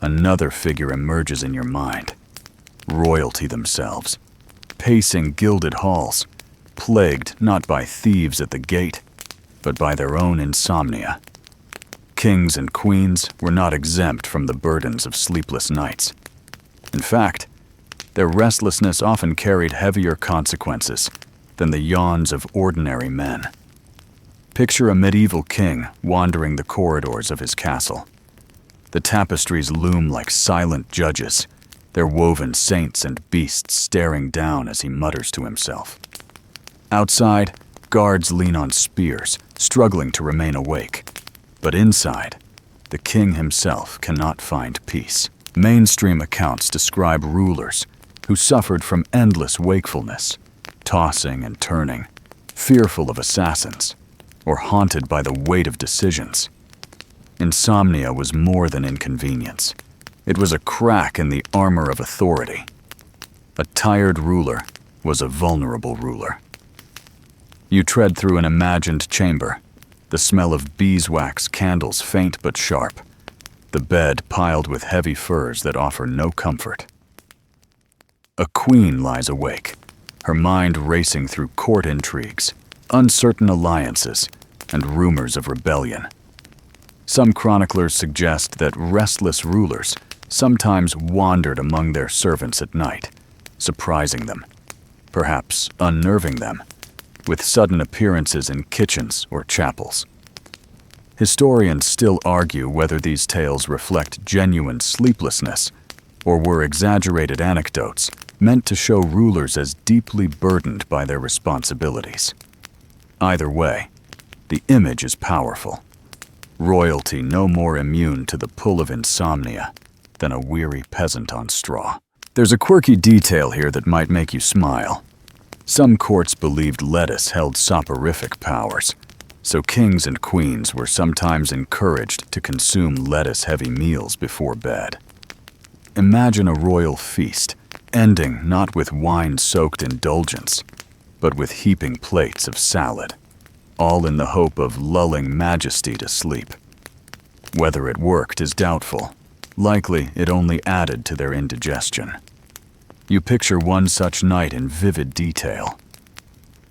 another figure emerges in your mind. Royalty themselves, pacing gilded halls, plagued not by thieves at the gate, but by their own insomnia. Kings and queens were not exempt from the burdens of sleepless nights. In fact, their restlessness often carried heavier consequences than the yawns of ordinary men. Picture a medieval king wandering the corridors of his castle. The tapestries loom like silent judges, their woven saints and beasts staring down as he mutters to himself. Outside, guards lean on spears, struggling to remain awake. But inside, the king himself cannot find peace. Mainstream accounts describe rulers who suffered from endless wakefulness, tossing and turning, fearful of assassins, or haunted by the weight of decisions. Insomnia was more than inconvenience. It was a crack in the armor of authority. A tired ruler was a vulnerable ruler. You tread through an imagined chamber, the smell of beeswax candles faint but sharp, the bed piled with heavy furs that offer no comfort. A queen lies awake, her mind racing through court intrigues, uncertain alliances, and rumors of rebellion. Some chroniclers suggest that restless rulers sometimes wandered among their servants at night, surprising them, perhaps unnerving them, with sudden appearances in kitchens or chapels. Historians still argue whether these tales reflect genuine sleeplessness or were exaggerated anecdotes meant to show rulers as deeply burdened by their responsibilities. Either way, the image is powerful. Royalty no more immune to the pull of insomnia than a weary peasant on straw. There's a quirky detail here that might make you smile. Some courts believed lettuce held soporific powers, so kings and queens were sometimes encouraged to consume lettuce-heavy meals before bed. Imagine a royal feast, ending not with wine-soaked indulgence, but with heaping plates of salad, all in the hope of lulling majesty to sleep. Whether it worked is doubtful. Likely it only added to their indigestion. You picture one such night in vivid detail.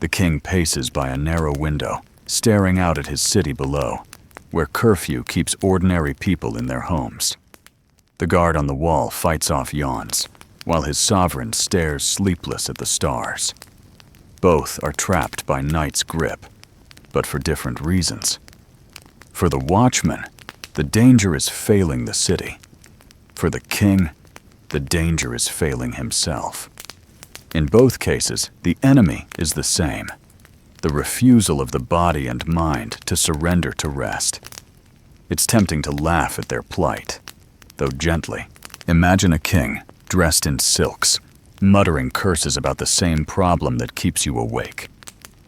The king paces by a narrow window, staring out at his city below, where curfew keeps ordinary people in their homes. The guard on the wall fights off yawns, while his sovereign stares sleepless at the stars. Both are trapped by night's grip, but for different reasons. For the watchman, the danger is failing the city. For the king, the danger is failing himself. In both cases, the enemy is the same: the refusal of the body and mind to surrender to rest. It's tempting to laugh at their plight, though gently. Imagine a king, dressed in silks, muttering curses about the same problem that keeps you awake.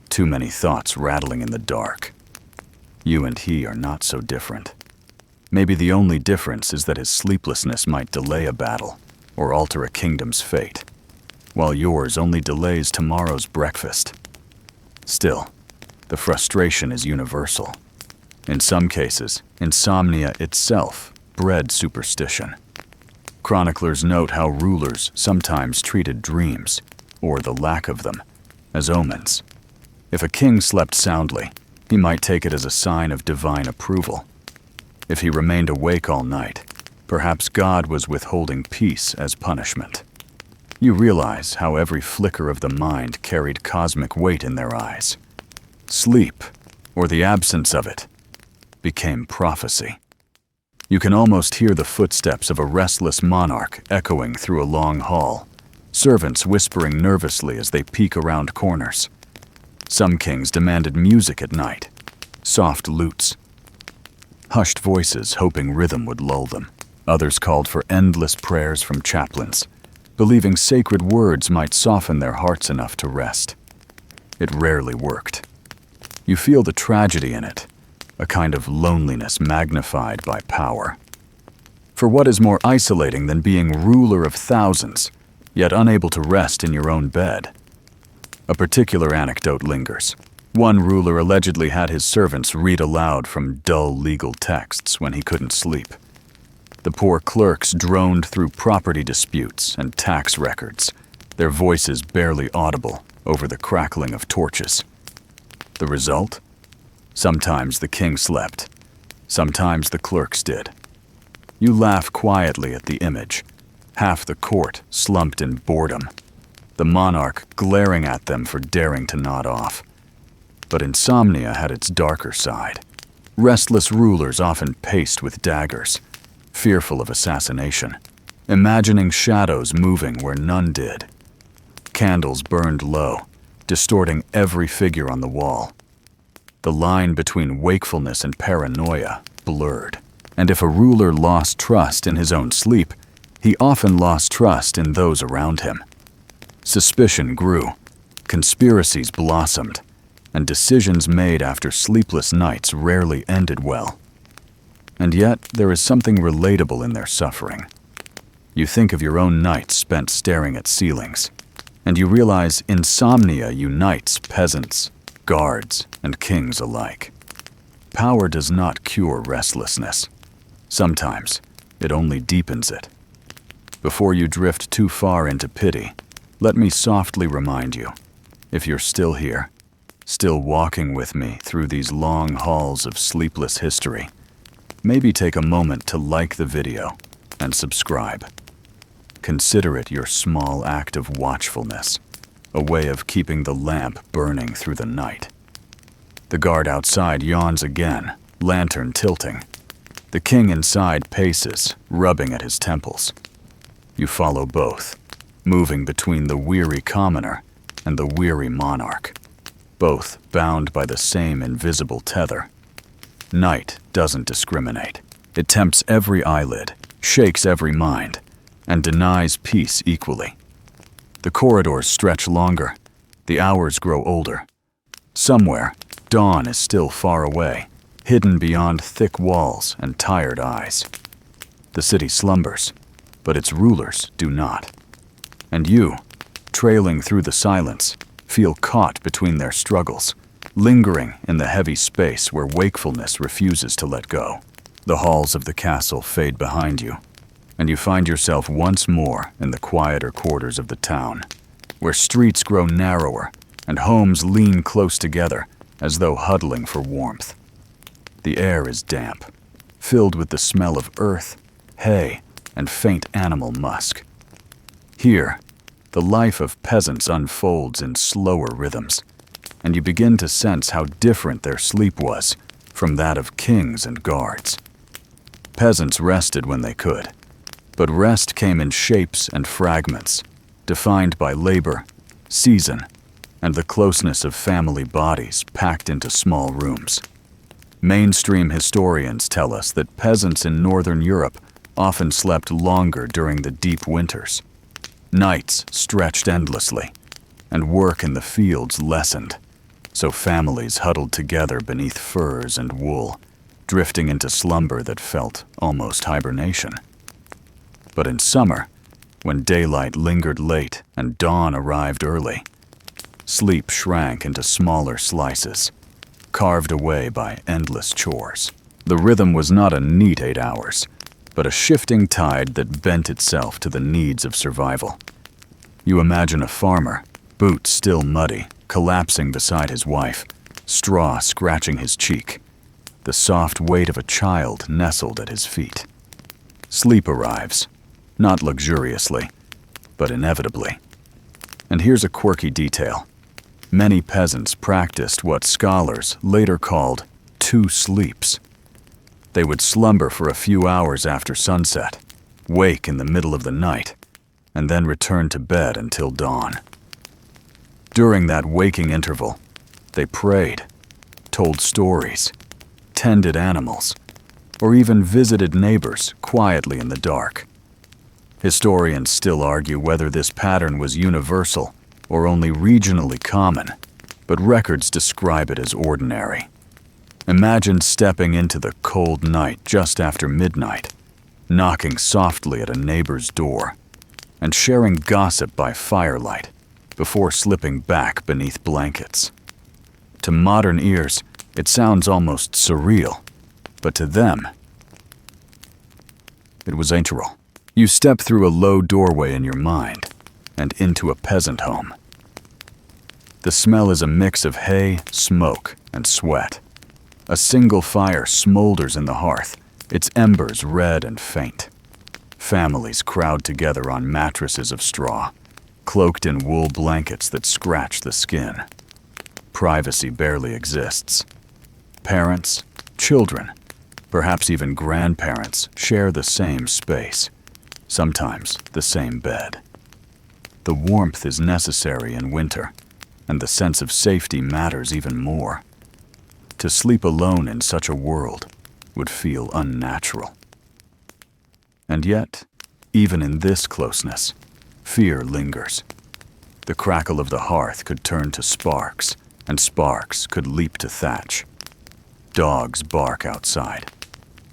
Too many thoughts rattling in the dark. You and he are not so different. Maybe the only difference is that his sleeplessness might delay a battle or alter a kingdom's fate, while yours only delays tomorrow's breakfast. Still, the frustration is universal. In some cases, insomnia itself bred superstition. Chroniclers note how rulers sometimes treated dreams, or the lack of them, as omens. If a king slept soundly, he might take it as a sign of divine approval. If he remained awake all night, perhaps God was withholding peace as punishment. You realize how every flicker of the mind carried cosmic weight in their eyes. Sleep, or the absence of it, became prophecy. You can almost hear the footsteps of a restless monarch echoing through a long hall, servants whispering nervously as they peek around corners. Some kings demanded music at night, soft lutes, hushed voices hoping rhythm would lull them. Others called for endless prayers from chaplains, believing sacred words might soften their hearts enough to rest. It rarely worked. You feel the tragedy in it, a kind of loneliness magnified by power. For what is more isolating than being ruler of thousands, yet unable to rest in your own bed? A particular anecdote lingers. One ruler allegedly had his servants read aloud from dull legal texts when he couldn't sleep. The poor clerks droned through property disputes and tax records, their voices barely audible over the crackling of torches. The result? Sometimes the king slept, sometimes the clerks did. You laugh quietly at the image, half the court slumped in boredom, the monarch glaring at them for daring to nod off. But insomnia had its darker side. Restless rulers often paced with daggers, fearful of assassination, imagining shadows moving where none did. Candles burned low, distorting every figure on the wall. The line between wakefulness and paranoia blurred, and if a ruler lost trust in his own sleep, he often lost trust in those around him. Suspicion grew, conspiracies blossomed, and decisions made after sleepless nights rarely ended well. And yet, there is something relatable in their suffering. You think of your own nights spent staring at ceilings, and you realize insomnia unites peasants, guards, and kings alike. Power does not cure restlessness. Sometimes, it only deepens it. Before you drift too far into pity, let me softly remind you, if you're still here, still walking with me through these long halls of sleepless history, maybe take a moment to like the video and subscribe. Consider it your small act of watchfulness, a way of keeping the lamp burning through the night. The guard outside yawns again, lantern tilting. The king inside paces, rubbing at his temples. You follow both, moving between the weary commoner and the weary monarch, both bound by the same invisible tether. Night doesn't discriminate. It tempts every eyelid, shakes every mind, and denies peace equally. The corridors stretch longer, the hours grow older. Somewhere, dawn is still far away, hidden beyond thick walls and tired eyes. The city slumbers, but its rulers do not. And you, trailing through the silence, feel caught between their struggles, lingering in the heavy space where wakefulness refuses to let go. The halls of the castle fade behind you, and you find yourself once more in the quieter quarters of the town, where streets grow narrower and homes lean close together as though huddling for warmth. The air is damp, filled with the smell of earth, hay, and faint animal musk. Here, the life of peasants unfolds in slower rhythms, and you begin to sense how different their sleep was from that of kings and guards. Peasants rested when they could, but rest came in shapes and fragments, defined by labor, season, and the closeness of family bodies packed into small rooms. Mainstream historians tell us that peasants in Northern Europe often slept longer during the deep winters. Nights stretched endlessly, and work in the fields lessened, so families huddled together beneath furs and wool, drifting into slumber that felt almost hibernation. But in summer, when daylight lingered late and dawn arrived early, sleep shrank into smaller slices, carved away by endless chores. The rhythm was not a neat 8 hours, but a shifting tide that bent itself to the needs of survival. You imagine a farmer, boots still muddy, collapsing beside his wife, straw scratching his cheek, the soft weight of a child nestled at his feet. Sleep arrives, not luxuriously, but inevitably. And here's a quirky detail. Many peasants practiced what scholars later called two sleeps. They would slumber for a few hours after sunset, wake in the middle of the night, and then return to bed until dawn. During that waking interval, they prayed, told stories, tended animals, or even visited neighbors quietly in the dark. Historians still argue whether this pattern was universal or only regionally common, but records describe it as ordinary. Imagine stepping into the cold night just after midnight, knocking softly at a neighbor's door, and sharing gossip by firelight before slipping back beneath blankets. To modern ears, it sounds almost surreal, but to them, it was natural. You step through a low doorway in your mind and into a peasant home. The smell is a mix of hay, smoke, and sweat. A single fire smolders in the hearth, its embers red and faint. Families crowd together on mattresses of straw, cloaked in wool blankets that scratch the skin. Privacy barely exists. Parents, children, perhaps even grandparents share the same space, sometimes the same bed. The warmth is necessary in winter, and the sense of safety matters even more. To sleep alone in such a world would feel unnatural. And yet, even in this closeness, fear lingers. The crackle of the hearth could turn to sparks, and sparks could leap to thatch. Dogs bark outside,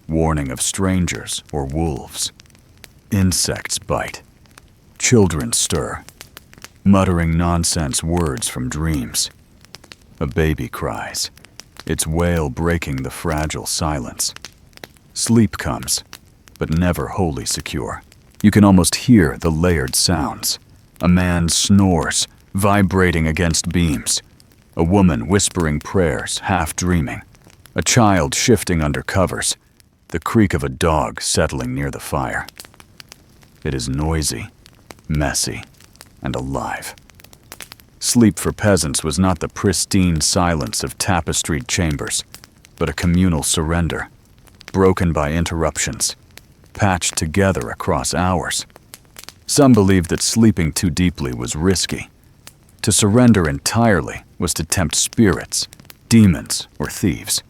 warning of strangers or wolves. Insects bite. Children stir, muttering nonsense words from dreams. A baby cries, its wail breaking the fragile silence. Sleep comes, but never wholly secure. You can almost hear the layered sounds. A man snores, vibrating against beams. A woman whispering prayers, half dreaming. A child shifting under covers. The creak of a dog settling near the fire. It is noisy, messy, and alive. Sleep for peasants was not the pristine silence of tapestried chambers, but a communal surrender, broken by interruptions, patched together across hours. Some believed that sleeping too deeply was risky. To surrender entirely was to tempt spirits, demons, or thieves.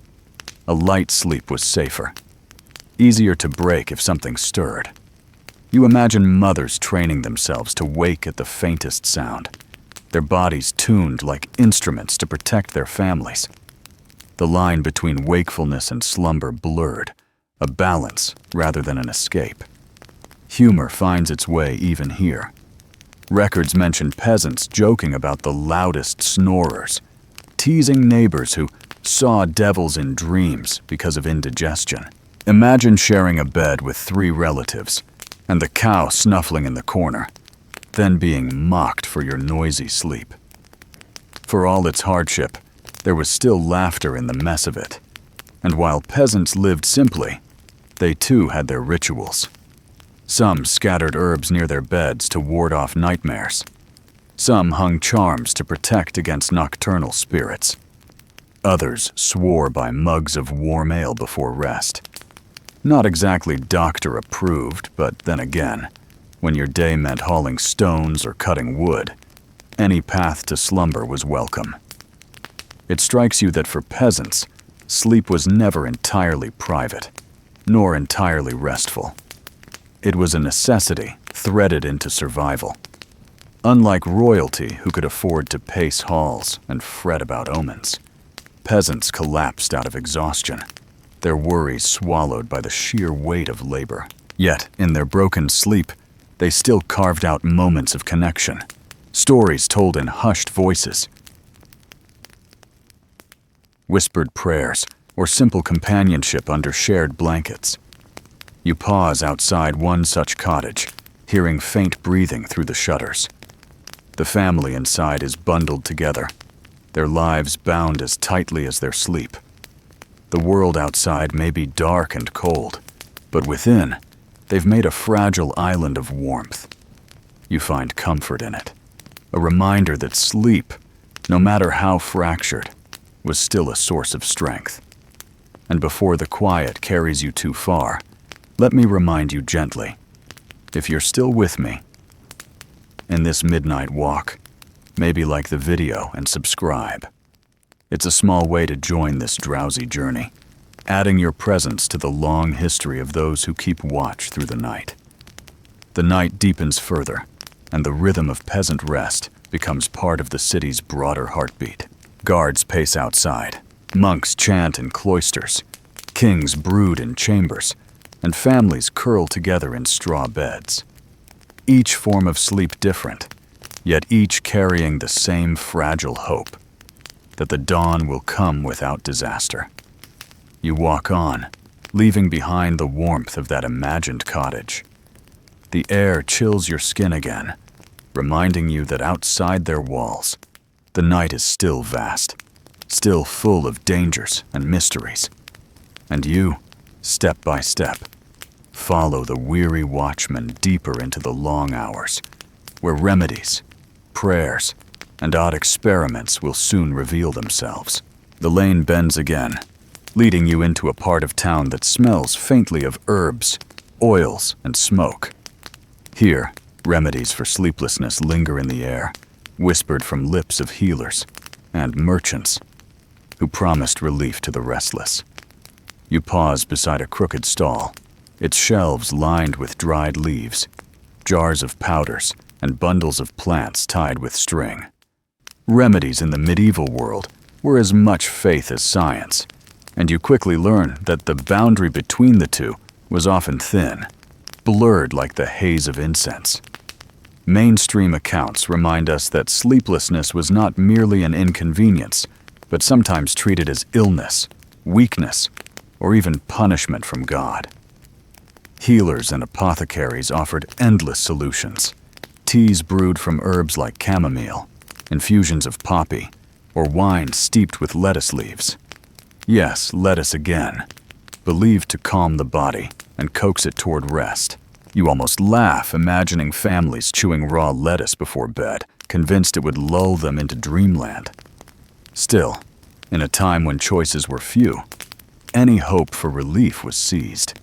A light sleep was safer, easier to break if something stirred. You imagine mothers training themselves to wake at the faintest sound, their bodies tuned like instruments to protect their families. The line between wakefulness and slumber blurred, a balance rather than an escape. Humor finds its way even here. Records mention peasants joking about the loudest snorers, teasing neighbors who saw devils in dreams because of indigestion. Imagine sharing a bed with 3 relatives, and the cow snuffling in the corner, then being mocked for your noisy sleep. For all its hardship, there was still laughter in the mess of it. And while peasants lived simply, they too had their rituals. Some scattered herbs near their beds to ward off nightmares. Some hung charms to protect against nocturnal spirits. Others swore by mugs of warm ale before rest. Not exactly doctor-approved, but then again, when your day meant hauling stones or cutting wood, any path to slumber was welcome. It strikes you that for peasants, sleep was never entirely private, nor entirely restful. It was a necessity threaded into survival. Unlike royalty, who could afford to pace halls and fret about omens, peasants collapsed out of exhaustion, their worries swallowed by the sheer weight of labor. Yet, in their broken sleep, they still carved out moments of connection, stories told in hushed voices, whispered prayers, or simple companionship under shared blankets. You pause outside one such cottage, hearing faint breathing through the shutters. The family inside is bundled together, their lives bound as tightly as their sleep. The world outside may be dark and cold, but within, they've made a fragile island of warmth. You find comfort in it, a reminder that sleep, no matter how fractured, was still a source of strength. And before the quiet carries you too far, let me remind you gently, if you're still with me, in this midnight walk, maybe like the video and subscribe. It's a small way to join this drowsy journey, adding your presence to the long history of those who keep watch through the night. The night deepens further, and the rhythm of peasant rest becomes part of the city's broader heartbeat. Guards pace outside, Monks chant in cloisters, kings brood in chambers, and families curl together in straw beds. Each form of sleep different, yet each carrying the same fragile hope that the dawn will come without disaster. You walk on, leaving behind the warmth of that imagined cottage. The air chills your skin again, reminding you that outside their walls, the night is still vast, still full of dangers and mysteries. And you, step by step, follow the weary watchman deeper into the long hours, where remedies, prayers, and odd experiments will soon reveal themselves. The lane bends again, leading you into a part of town that smells faintly of herbs, oils, and smoke. Here, remedies for sleeplessness linger in the air, whispered from lips of healers and merchants who promised relief to the restless. You pause beside a crooked stall, its shelves lined with dried leaves, jars of powders, and bundles of plants tied with string. Remedies in the medieval world were as much faith as science, and you quickly learn that the boundary between the two was often thin, blurred like the haze of incense. Mainstream accounts remind us that sleeplessness was not merely an inconvenience, but sometimes treated as illness, weakness, or even punishment from God. Healers and apothecaries offered endless solutions. Teas brewed from herbs like chamomile, infusions of poppy, or wine steeped with lettuce leaves. Yes, lettuce again, believed to calm the body and coax it toward rest. You almost laugh imagining families chewing raw lettuce before bed, convinced it would lull them into dreamland. Still, in a time when choices were few, any hope for relief was seized.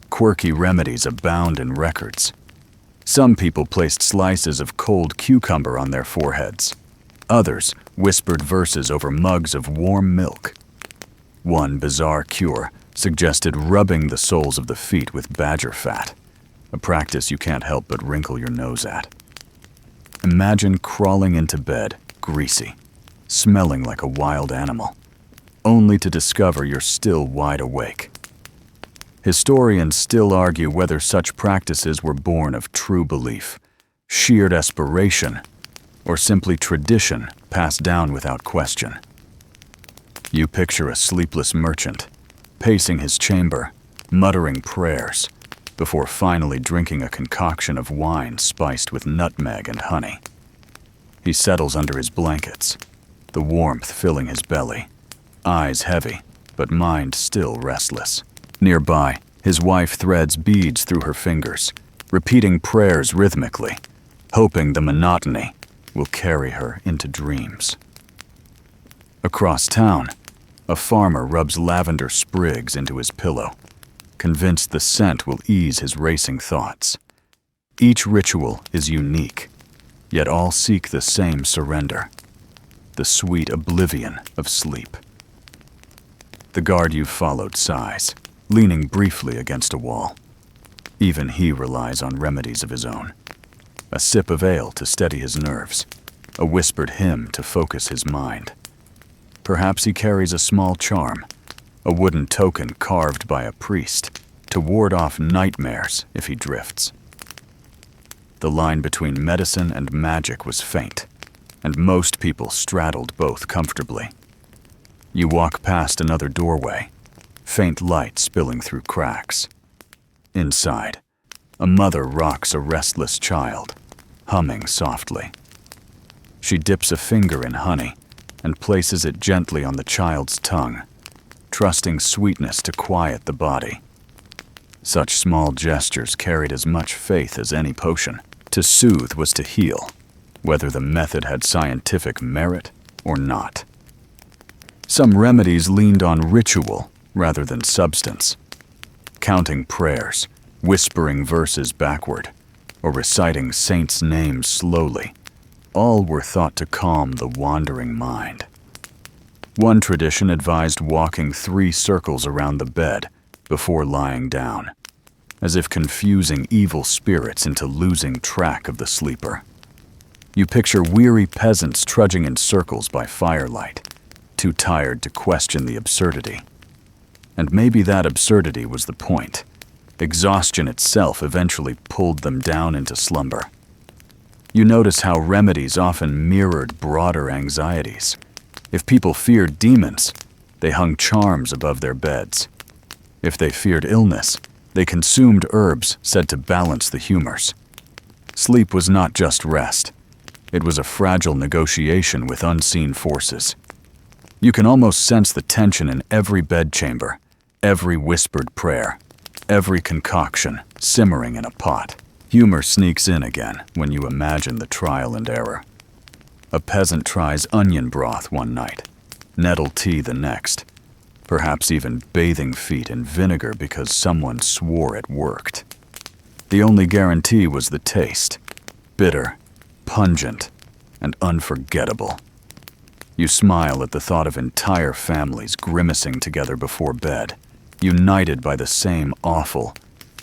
Quirky remedies abound in records. Some people placed slices of cold cucumber on their foreheads. Others whispered verses over mugs of warm milk. One bizarre cure suggested rubbing the soles of the feet with badger fat, a practice you can't help but wrinkle your nose at. Imagine crawling into bed, greasy, smelling like a wild animal, only to discover you're still wide awake. Historians still argue whether such practices were born of true belief, sheer desperation, or simply tradition passed down without question. You picture a sleepless merchant, pacing his chamber, muttering prayers, before finally drinking a concoction of wine spiced with nutmeg and honey. He settles under his blankets, the warmth filling his belly, eyes heavy, but mind still restless. Nearby, his wife threads beads through her fingers, repeating prayers rhythmically, hoping the monotony will carry her into dreams. Across town, a farmer rubs lavender sprigs into his pillow, convinced the scent will ease his racing thoughts. Each ritual is unique, yet all seek the same surrender, the sweet oblivion of sleep. The guard you've followed sighs, leaning briefly against a wall. Even he relies on remedies of his own. A sip of ale to steady his nerves, a whispered hymn to focus his mind. Perhaps he carries a small charm, a wooden token carved by a priest, to ward off nightmares if he drifts. The line between medicine and magic was faint, and most people straddled both comfortably. You walk past another doorway, faint light spilling through cracks. Inside, a mother rocks a restless child, humming softly. She dips a finger in honey and places it gently on the child's tongue, trusting sweetness to quiet the body. Such small gestures carried as much faith as any potion. To soothe was to heal, whether the method had scientific merit or not. Some remedies leaned on ritual rather than substance, counting prayers, whispering verses backward, or reciting saints' names slowly. All were thought to calm the wandering mind. One tradition advised walking 3 circles around the bed before lying down, as if confusing evil spirits into losing track of the sleeper. You picture weary peasants trudging in circles by firelight, too tired to question the absurdity. And maybe that absurdity was the point. Exhaustion itself eventually pulled them down into slumber. You notice how remedies often mirrored broader anxieties. If people feared demons, they hung charms above their beds. If they feared illness, they consumed herbs said to balance the humors. Sleep was not just rest. It was a fragile negotiation with unseen forces. You can almost sense the tension in every bedchamber, every whispered prayer, every concoction simmering in a pot. Humor sneaks in again when you imagine the trial and error. A peasant tries onion broth one night, nettle tea the next, perhaps even bathing feet in vinegar because someone swore it worked. The only guarantee was the taste, bitter, pungent, and unforgettable. You smile at the thought of entire families grimacing together before bed, united by the same awful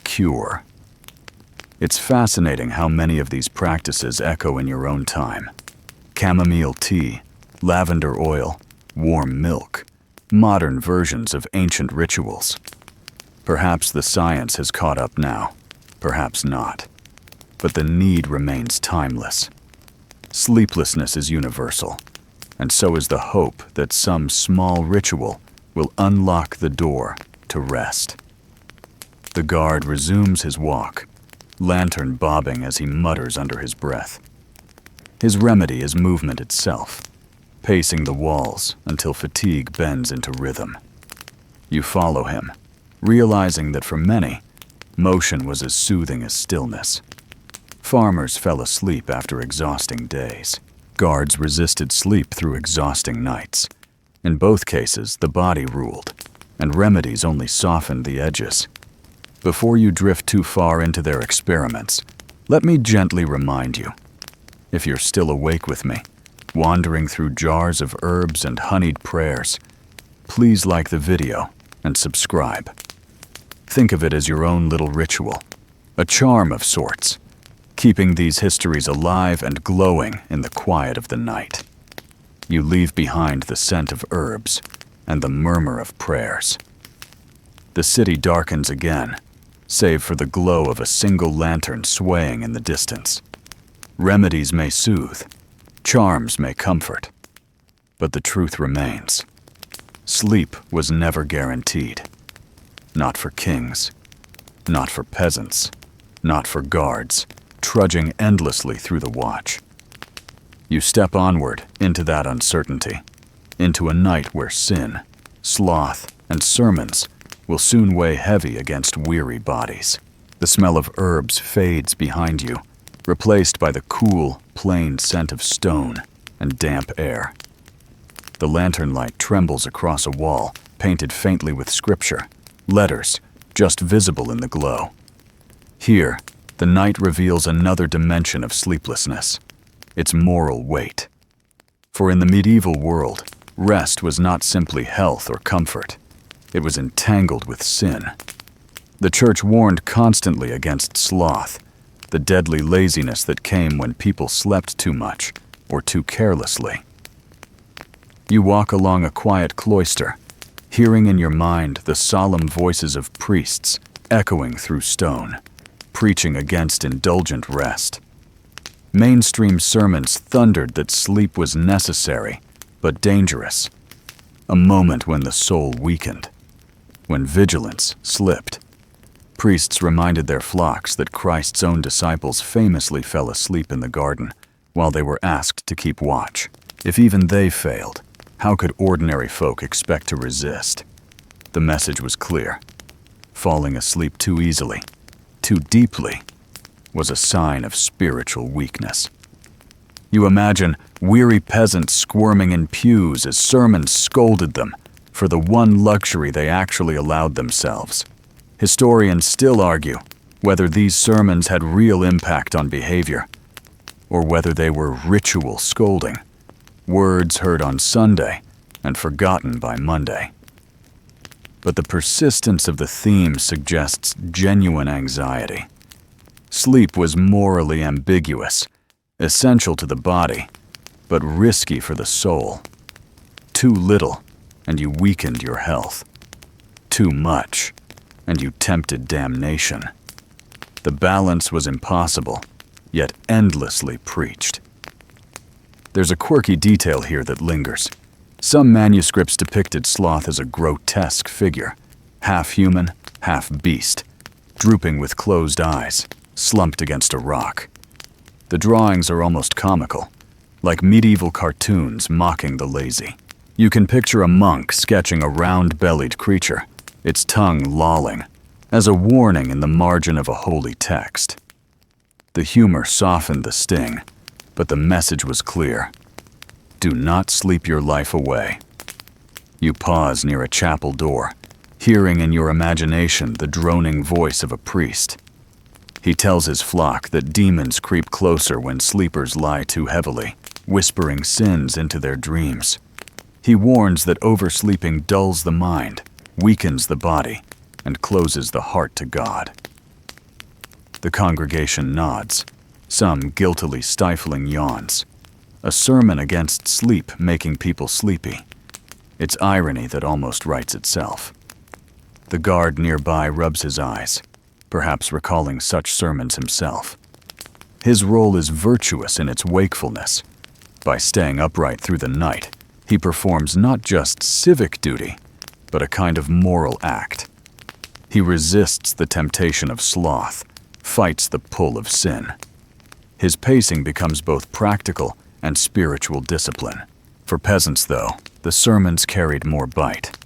cure. It's fascinating how many of these practices echo in your own time. Chamomile tea, lavender oil, warm milk, modern versions of ancient rituals. Perhaps the science has caught up now, perhaps not. But the need remains timeless. Sleeplessness is universal, and so is the hope that some small ritual will unlock the door to rest. The guard resumes his walk, lantern bobbing as he mutters under his breath. His remedy is movement itself, pacing the walls until fatigue bends into rhythm. You follow him, realizing that for many, motion was as soothing as stillness. Farmers fell asleep after exhausting days. Guards resisted sleep through exhausting nights. In both cases, the body ruled, and remedies only softened the edges. Before you drift too far into their experiments, let me gently remind you, if you're still awake with me, wandering through jars of herbs and honeyed prayers, please like the video and subscribe. Think of it as your own little ritual, a charm of sorts, keeping these histories alive and glowing in the quiet of the night. You leave behind the scent of herbs and the murmur of prayers. The city darkens again, save for the glow of a single lantern swaying in the distance. Remedies may soothe, charms may comfort, but the truth remains. Sleep was never guaranteed. Not for kings, not for peasants, not for guards, trudging endlessly through the watch. You step onward into that uncertainty, into a night where sin, sloth, and sermons will soon weigh heavy against weary bodies. The smell of herbs fades behind you, replaced by the cool, plain scent of stone and damp air. The lantern light trembles across a wall, painted faintly with scripture, letters just visible in the glow. Here, the night reveals another dimension of sleeplessness, its moral weight. For in the medieval world, rest was not simply health or comfort. It was entangled with sin. The church warned constantly against sloth, the deadly laziness that came when people slept too much or too carelessly. You walk along a quiet cloister, hearing in your mind the solemn voices of priests echoing through stone, preaching against indulgent rest. Mainstream sermons thundered that sleep was necessary, but dangerous. A moment when the soul weakened, when vigilance slipped. Priests reminded their flocks that Christ's own disciples famously fell asleep in the garden while they were asked to keep watch. If even they failed, how could ordinary folk expect to resist? The message was clear. Falling asleep too easily, too deeply, was a sign of spiritual weakness. You imagine weary peasants squirming in pews as sermons scolded them for the one luxury they actually allowed themselves. Historians still argue whether these sermons had real impact on behavior, or whether they were ritual scolding, words heard on Sunday and forgotten by Monday. But the persistence of the theme suggests genuine anxiety. Sleep was morally ambiguous, essential to the body, but risky for the soul. Too little, and you weakened your health. Too much, and you tempted damnation. The balance was impossible, yet endlessly preached. There's a quirky detail here that lingers. Some manuscripts depicted Sloth as a grotesque figure, half human, half beast, drooping with closed eyes, slumped against a rock. The drawings are almost comical, like medieval cartoons mocking the lazy. You can picture a monk sketching a round-bellied creature, its tongue lolling, as a warning in the margin of a holy text. The humor softened the sting, but the message was clear. Do not sleep your life away. You pause near a chapel door, hearing in your imagination the droning voice of a priest. He tells his flock that demons creep closer when sleepers lie too heavily, whispering sins into their dreams. He warns that oversleeping dulls the mind, weakens the body, and closes the heart to God. The congregation nods, some guiltily stifling yawns. A sermon against sleep making people sleepy. It's irony that almost writes itself. The guard nearby rubs his eyes, perhaps recalling such sermons himself. His role is virtuous in its wakefulness. By staying upright through the night, he performs not just civic duty, but a kind of moral act. He resists the temptation of sloth, fights the pull of sin. His pacing becomes both practical and spiritual discipline. For peasants, though, the sermons carried more bite.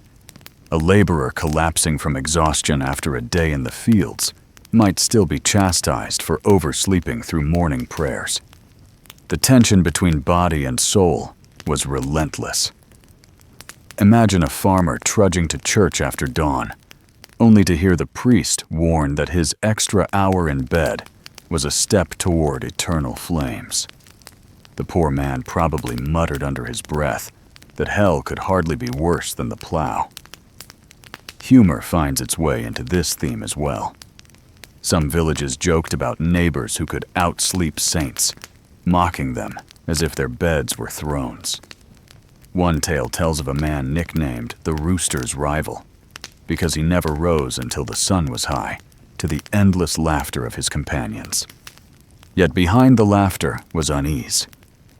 A laborer collapsing from exhaustion after a day in the fields might still be chastised for oversleeping through morning prayers. The tension between body and soul was relentless. Imagine a farmer trudging to church after dawn, only to hear the priest warn that his extra hour in bed was a step toward eternal flames. The poor man probably muttered under his breath that hell could hardly be worse than the plow. Humor finds its way into this theme as well. Some villages joked about neighbors who could outsleep saints, mocking them as if their beds were thrones. One tale tells of a man nicknamed the rooster's rival, because he never rose until the sun was high, to the endless laughter of his companions. Yet behind the laughter was unease.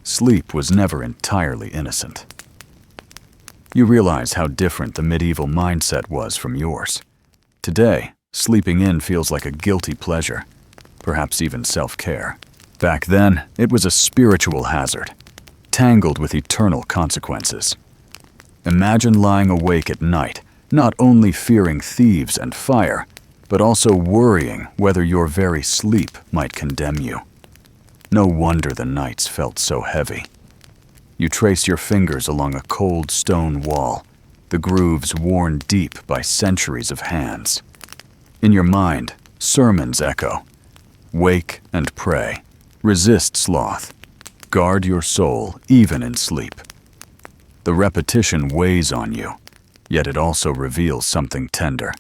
Sleep was never entirely innocent. You realize how different the medieval mindset was from yours. Today, sleeping in feels like a guilty pleasure, perhaps even self-care. Back then, it was a spiritual hazard, tangled with eternal consequences. Imagine lying awake at night, not only fearing thieves and fire, but also worrying whether your very sleep might condemn you. No wonder the nights felt so heavy. You trace your fingers along a cold stone wall, the grooves worn deep by centuries of hands. In your mind, sermons echo. Wake and pray. Resist sloth. Guard your soul even in sleep. The repetition weighs on you, yet it also reveals something tender.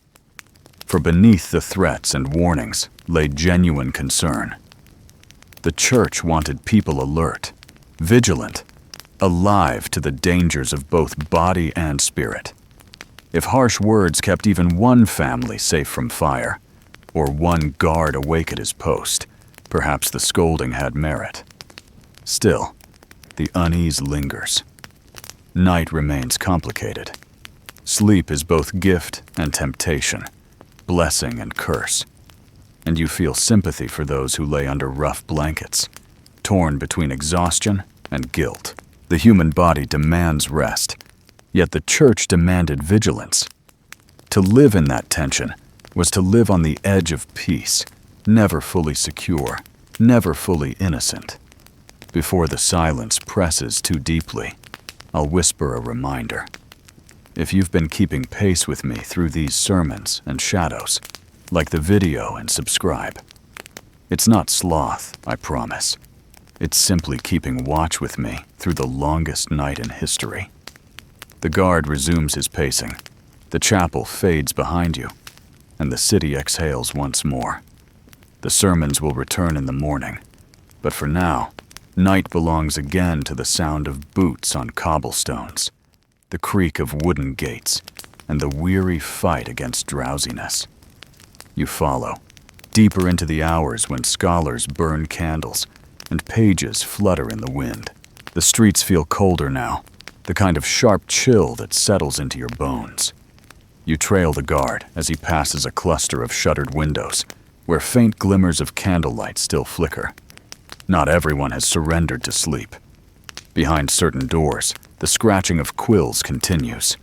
For beneath the threats and warnings lay genuine concern. The church wanted people alert, vigilant, alive to the dangers of both body and spirit. If harsh words kept even one family safe from fire, or one guard awake at his post, perhaps the scolding had merit. Still, the unease lingers. Night remains complicated. Sleep is both gift and temptation, blessing and curse. And you feel sympathy for those who lay under rough blankets, torn between exhaustion and guilt. The human body demands rest, yet the church demanded vigilance. To live in that tension was to live on the edge of peace, never fully secure, never fully innocent. Before the silence presses too deeply, I'll whisper a reminder. If you've been keeping pace with me through these sermons and shadows, like the video and subscribe. It's not sloth, I promise. It's simply keeping watch with me through the longest night in history. The guard resumes his pacing. The chapel fades behind you, and the city exhales once more. The sermons will return in the morning, but for now, night belongs again to the sound of boots on cobblestones, the creak of wooden gates, and the weary fight against drowsiness. You follow, deeper into the hours when scholars burn candles and pages flutter in the wind. The streets feel colder now, the kind of sharp chill that settles into your bones. You trail the guard as he passes a cluster of shuttered windows, where faint glimmers of candlelight still flicker. Not everyone has surrendered to sleep. Behind certain doors, the scratching of quills continues,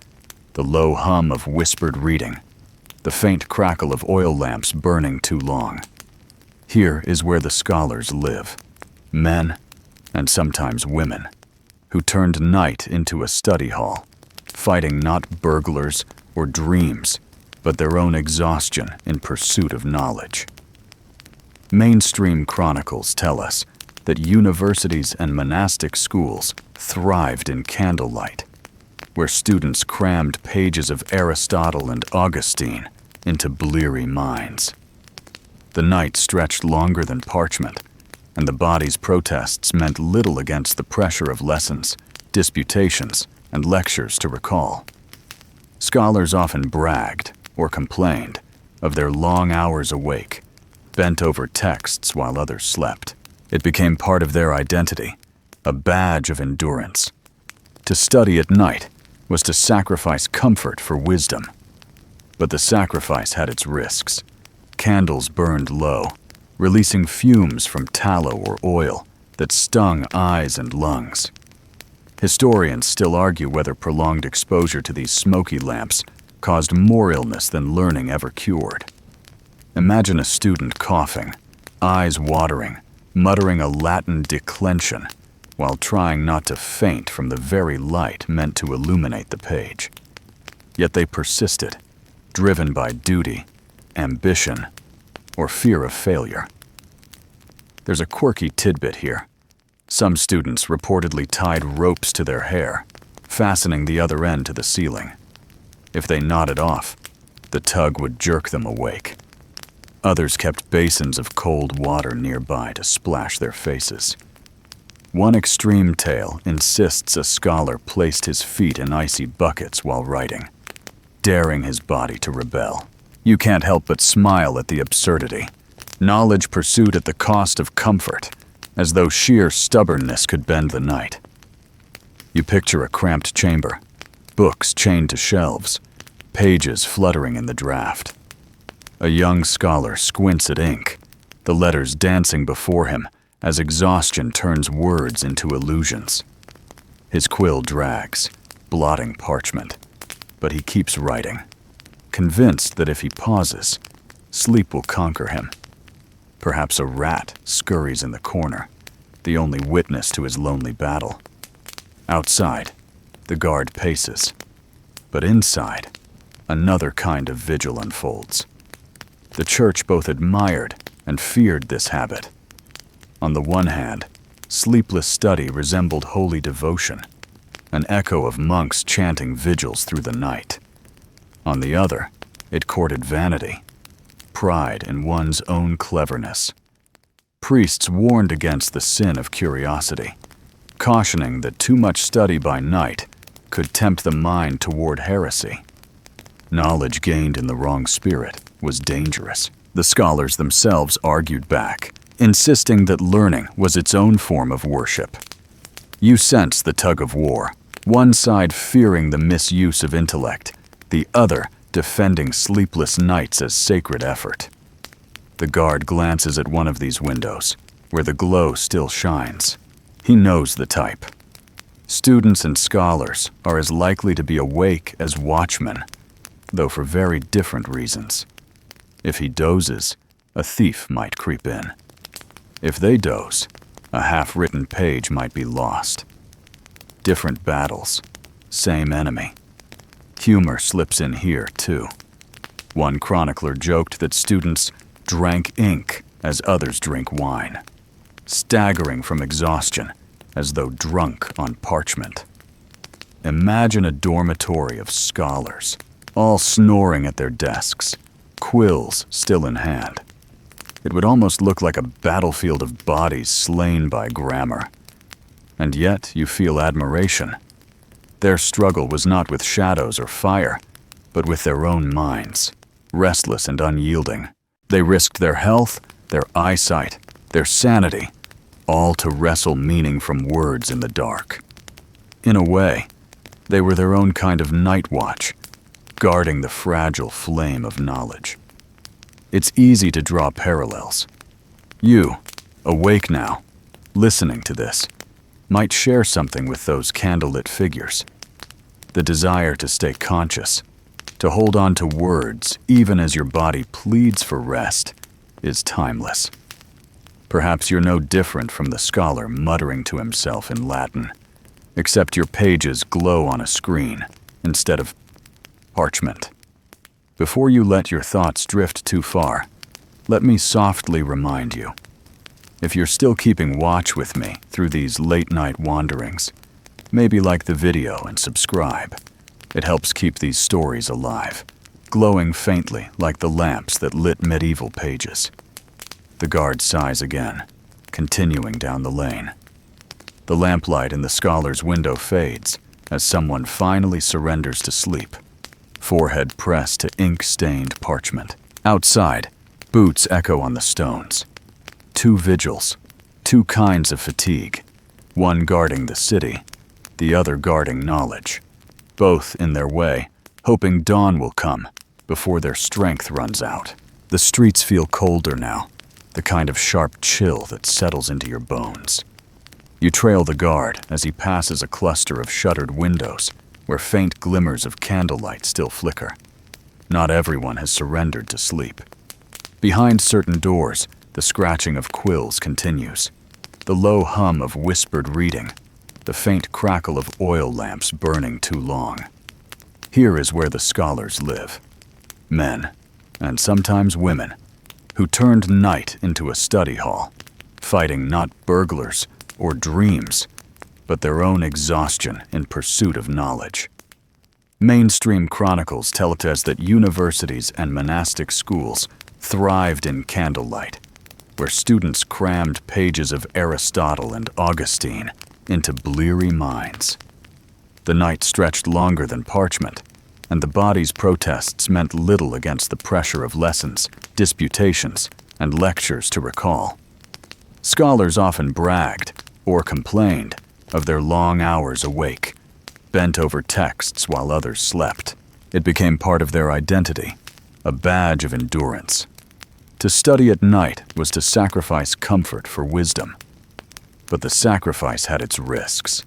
the low hum of whispered reading, the faint crackle of oil lamps burning too long. Here is where the scholars live, men, and sometimes women, who turned night into a study hall, fighting not burglars or dreams, but their own exhaustion in pursuit of knowledge. Mainstream chronicles tell us that universities and monastic schools thrived in candlelight, where students crammed pages of Aristotle and Augustine into bleary minds. The night stretched longer than parchment, and the body's protests meant little against the pressure of lessons, disputations, and lectures to recall. Scholars often bragged, or complained, of their long hours awake, bent over texts while others slept. It became part of their identity, a badge of endurance. To study at night was to sacrifice comfort for wisdom. But the sacrifice had its risks. Candles burned low, releasing fumes from tallow or oil that stung eyes and lungs. Historians still argue whether prolonged exposure to these smoky lamps caused more illness than learning ever cured. Imagine a student coughing, eyes watering, muttering a Latin declension, while trying not to faint from the very light meant to illuminate the page. Yet they persisted, driven by duty, ambition, or fear of failure. There's a quirky tidbit here. Some students reportedly tied ropes to their hair, fastening the other end to the ceiling. If they nodded off, the tug would jerk them awake. Others kept basins of cold water nearby to splash their faces. One extreme tale insists a scholar placed his feet in icy buckets while writing, daring his body to rebel. You can't help but smile at the absurdity. Knowledge pursued at the cost of comfort, as though sheer stubbornness could bend the night. You picture a cramped chamber, books chained to shelves, pages fluttering in the draft. A young scholar squints at ink, the letters dancing before him as exhaustion turns words into illusions. His quill drags, blotting parchment, but he keeps writing, convinced that if he pauses, sleep will conquer him. Perhaps a rat scurries in the corner, the only witness to his lonely battle. Outside, the guard paces, but inside, another kind of vigil unfolds. The church both admired and feared this habit. On the one hand, sleepless study resembled holy devotion, an echo of monks chanting vigils through the night. On the other, it courted vanity, pride in one's own cleverness. Priests warned against the sin of curiosity, cautioning that too much study by night could tempt the mind toward heresy. Knowledge gained in the wrong spirit was dangerous. The scholars themselves argued back, insisting that learning was its own form of worship. You sense the tug of war, one side fearing the misuse of intellect, the other defending sleepless nights as sacred effort. The guard glances at one of these windows, where the glow still shines. He knows the type. Students and scholars are as likely to be awake as watchmen, though for very different reasons. If he dozes, a thief might creep in. If they doze, a half-written page might be lost. Different battles, same enemy. Humor slips in here, too. One chronicler joked that students drank ink as others drink wine, staggering from exhaustion as though drunk on parchment. Imagine a dormitory of scholars, all snoring at their desks, quills still in hand. It would almost look like a battlefield of bodies slain by grammar. And yet you feel admiration. Their struggle was not with shadows or fire, but with their own minds, restless and unyielding. They risked their health, their eyesight, their sanity, all to wrestle meaning from words in the dark. In a way, they were their own kind of night watch, guarding the fragile flame of knowledge. It's easy to draw parallels. You, awake now, listening to this, might share something with those candlelit figures. The desire to stay conscious, to hold on to words even as your body pleads for rest, is timeless. Perhaps you're no different from the scholar muttering to himself in Latin, except your pages glow on a screen instead of parchment. Before you let your thoughts drift too far, let me softly remind you. If you're still keeping watch with me through these late-night wanderings, maybe like the video and subscribe. It helps keep these stories alive, glowing faintly like the lamps that lit medieval pages. The guard sighs again, continuing down the lane. The lamplight in the scholar's window fades as someone finally surrenders to sleep, forehead pressed to ink-stained parchment. Outside, boots echo on the stones. Two vigils, two kinds of fatigue, one guarding the city, the other guarding knowledge, both in their way, hoping dawn will come before their strength runs out. The streets feel colder now, the kind of sharp chill that settles into your bones. You trail the guard as he passes a cluster of shuttered windows where faint glimmers of candlelight still flicker. Not everyone has surrendered to sleep. Behind certain doors, the scratching of quills continues, the low hum of whispered reading, the faint crackle of oil lamps burning too long. Here is where the scholars live. Men, and sometimes women, who turned night into a study hall, fighting not burglars or dreams, but their own exhaustion in pursuit of knowledge. Mainstream chronicles tell us that universities and monastic schools thrived in candlelight, where students crammed pages of Aristotle and Augustine into bleary minds. The night stretched longer than parchment, and the body's protests meant little against the pressure of lessons, disputations, and lectures to recall. Scholars often bragged, or complained, of their long hours awake, bent over texts while others slept. It became part of their identity, a badge of endurance. To study at night was to sacrifice comfort for wisdom. But the sacrifice had its risks.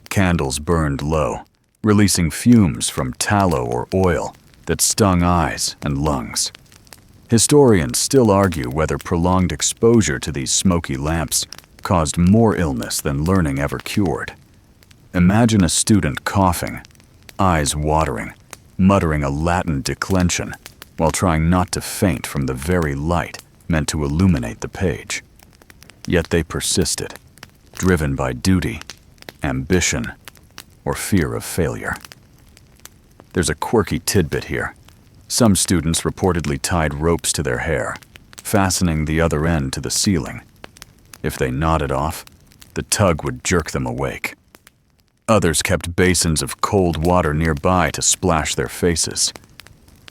Candles burned low, releasing fumes from tallow or oil that stung eyes and lungs. Historians still argue whether prolonged exposure to these smoky lamps caused more illness than learning ever cured. Imagine a student coughing, eyes watering, muttering a Latin declension while trying not to faint from the very light meant to illuminate the page. Yet they persisted, driven by duty, ambition, or fear of failure. There's a quirky tidbit here. Some students reportedly tied ropes to their hair, fastening the other end to the ceiling. If they nodded off, the tug would jerk them awake. Others kept basins of cold water nearby to splash their faces.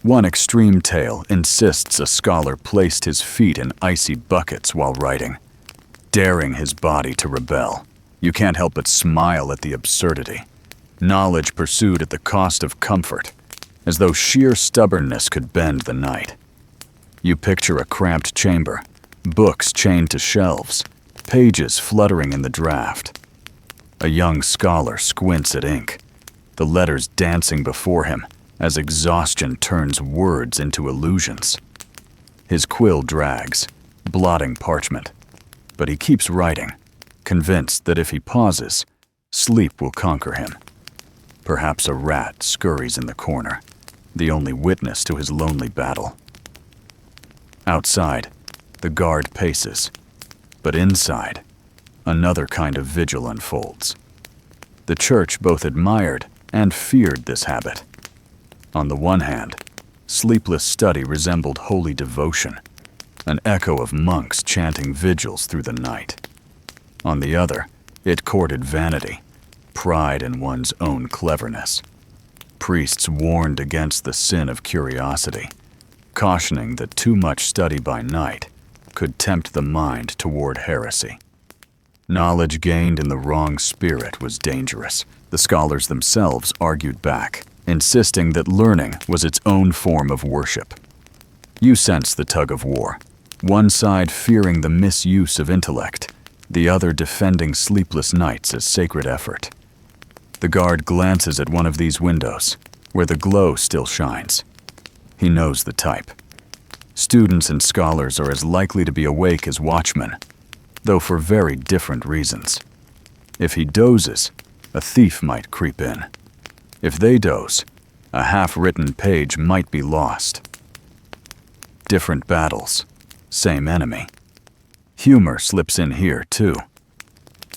One extreme tale insists a scholar placed his feet in icy buckets while writing, daring his body to rebel. You can't help but smile at the absurdity. Knowledge pursued at the cost of comfort, as though sheer stubbornness could bend the night. You picture a cramped chamber, books chained to shelves, pages fluttering in the draft. A young scholar squints at ink, the letters dancing before him as exhaustion turns words into illusions. His quill drags, blotting parchment, but he keeps writing, convinced that if he pauses, sleep will conquer him. Perhaps a rat scurries in the corner, the only witness to his lonely battle. Outside, the guard paces, but inside, another kind of vigil unfolds. The church both admired and feared this habit. On the one hand, sleepless study resembled holy devotion, an echo of monks chanting vigils through the night. On the other, it courted vanity, pride in one's own cleverness. Priests warned against the sin of curiosity, cautioning that too much study by night could tempt the mind toward heresy. Knowledge gained in the wrong spirit was dangerous. The scholars themselves argued back, insisting that learning was its own form of worship. You sense the tug of war, one side fearing the misuse of intellect, the other defending sleepless nights as sacred effort. The guard glances at one of these windows, where the glow still shines. He knows the type. Students and scholars are as likely to be awake as watchmen, though for very different reasons. If he dozes, a thief might creep in. If they doze, a half-written page might be lost. Different battles, same enemy. Humor slips in here, too.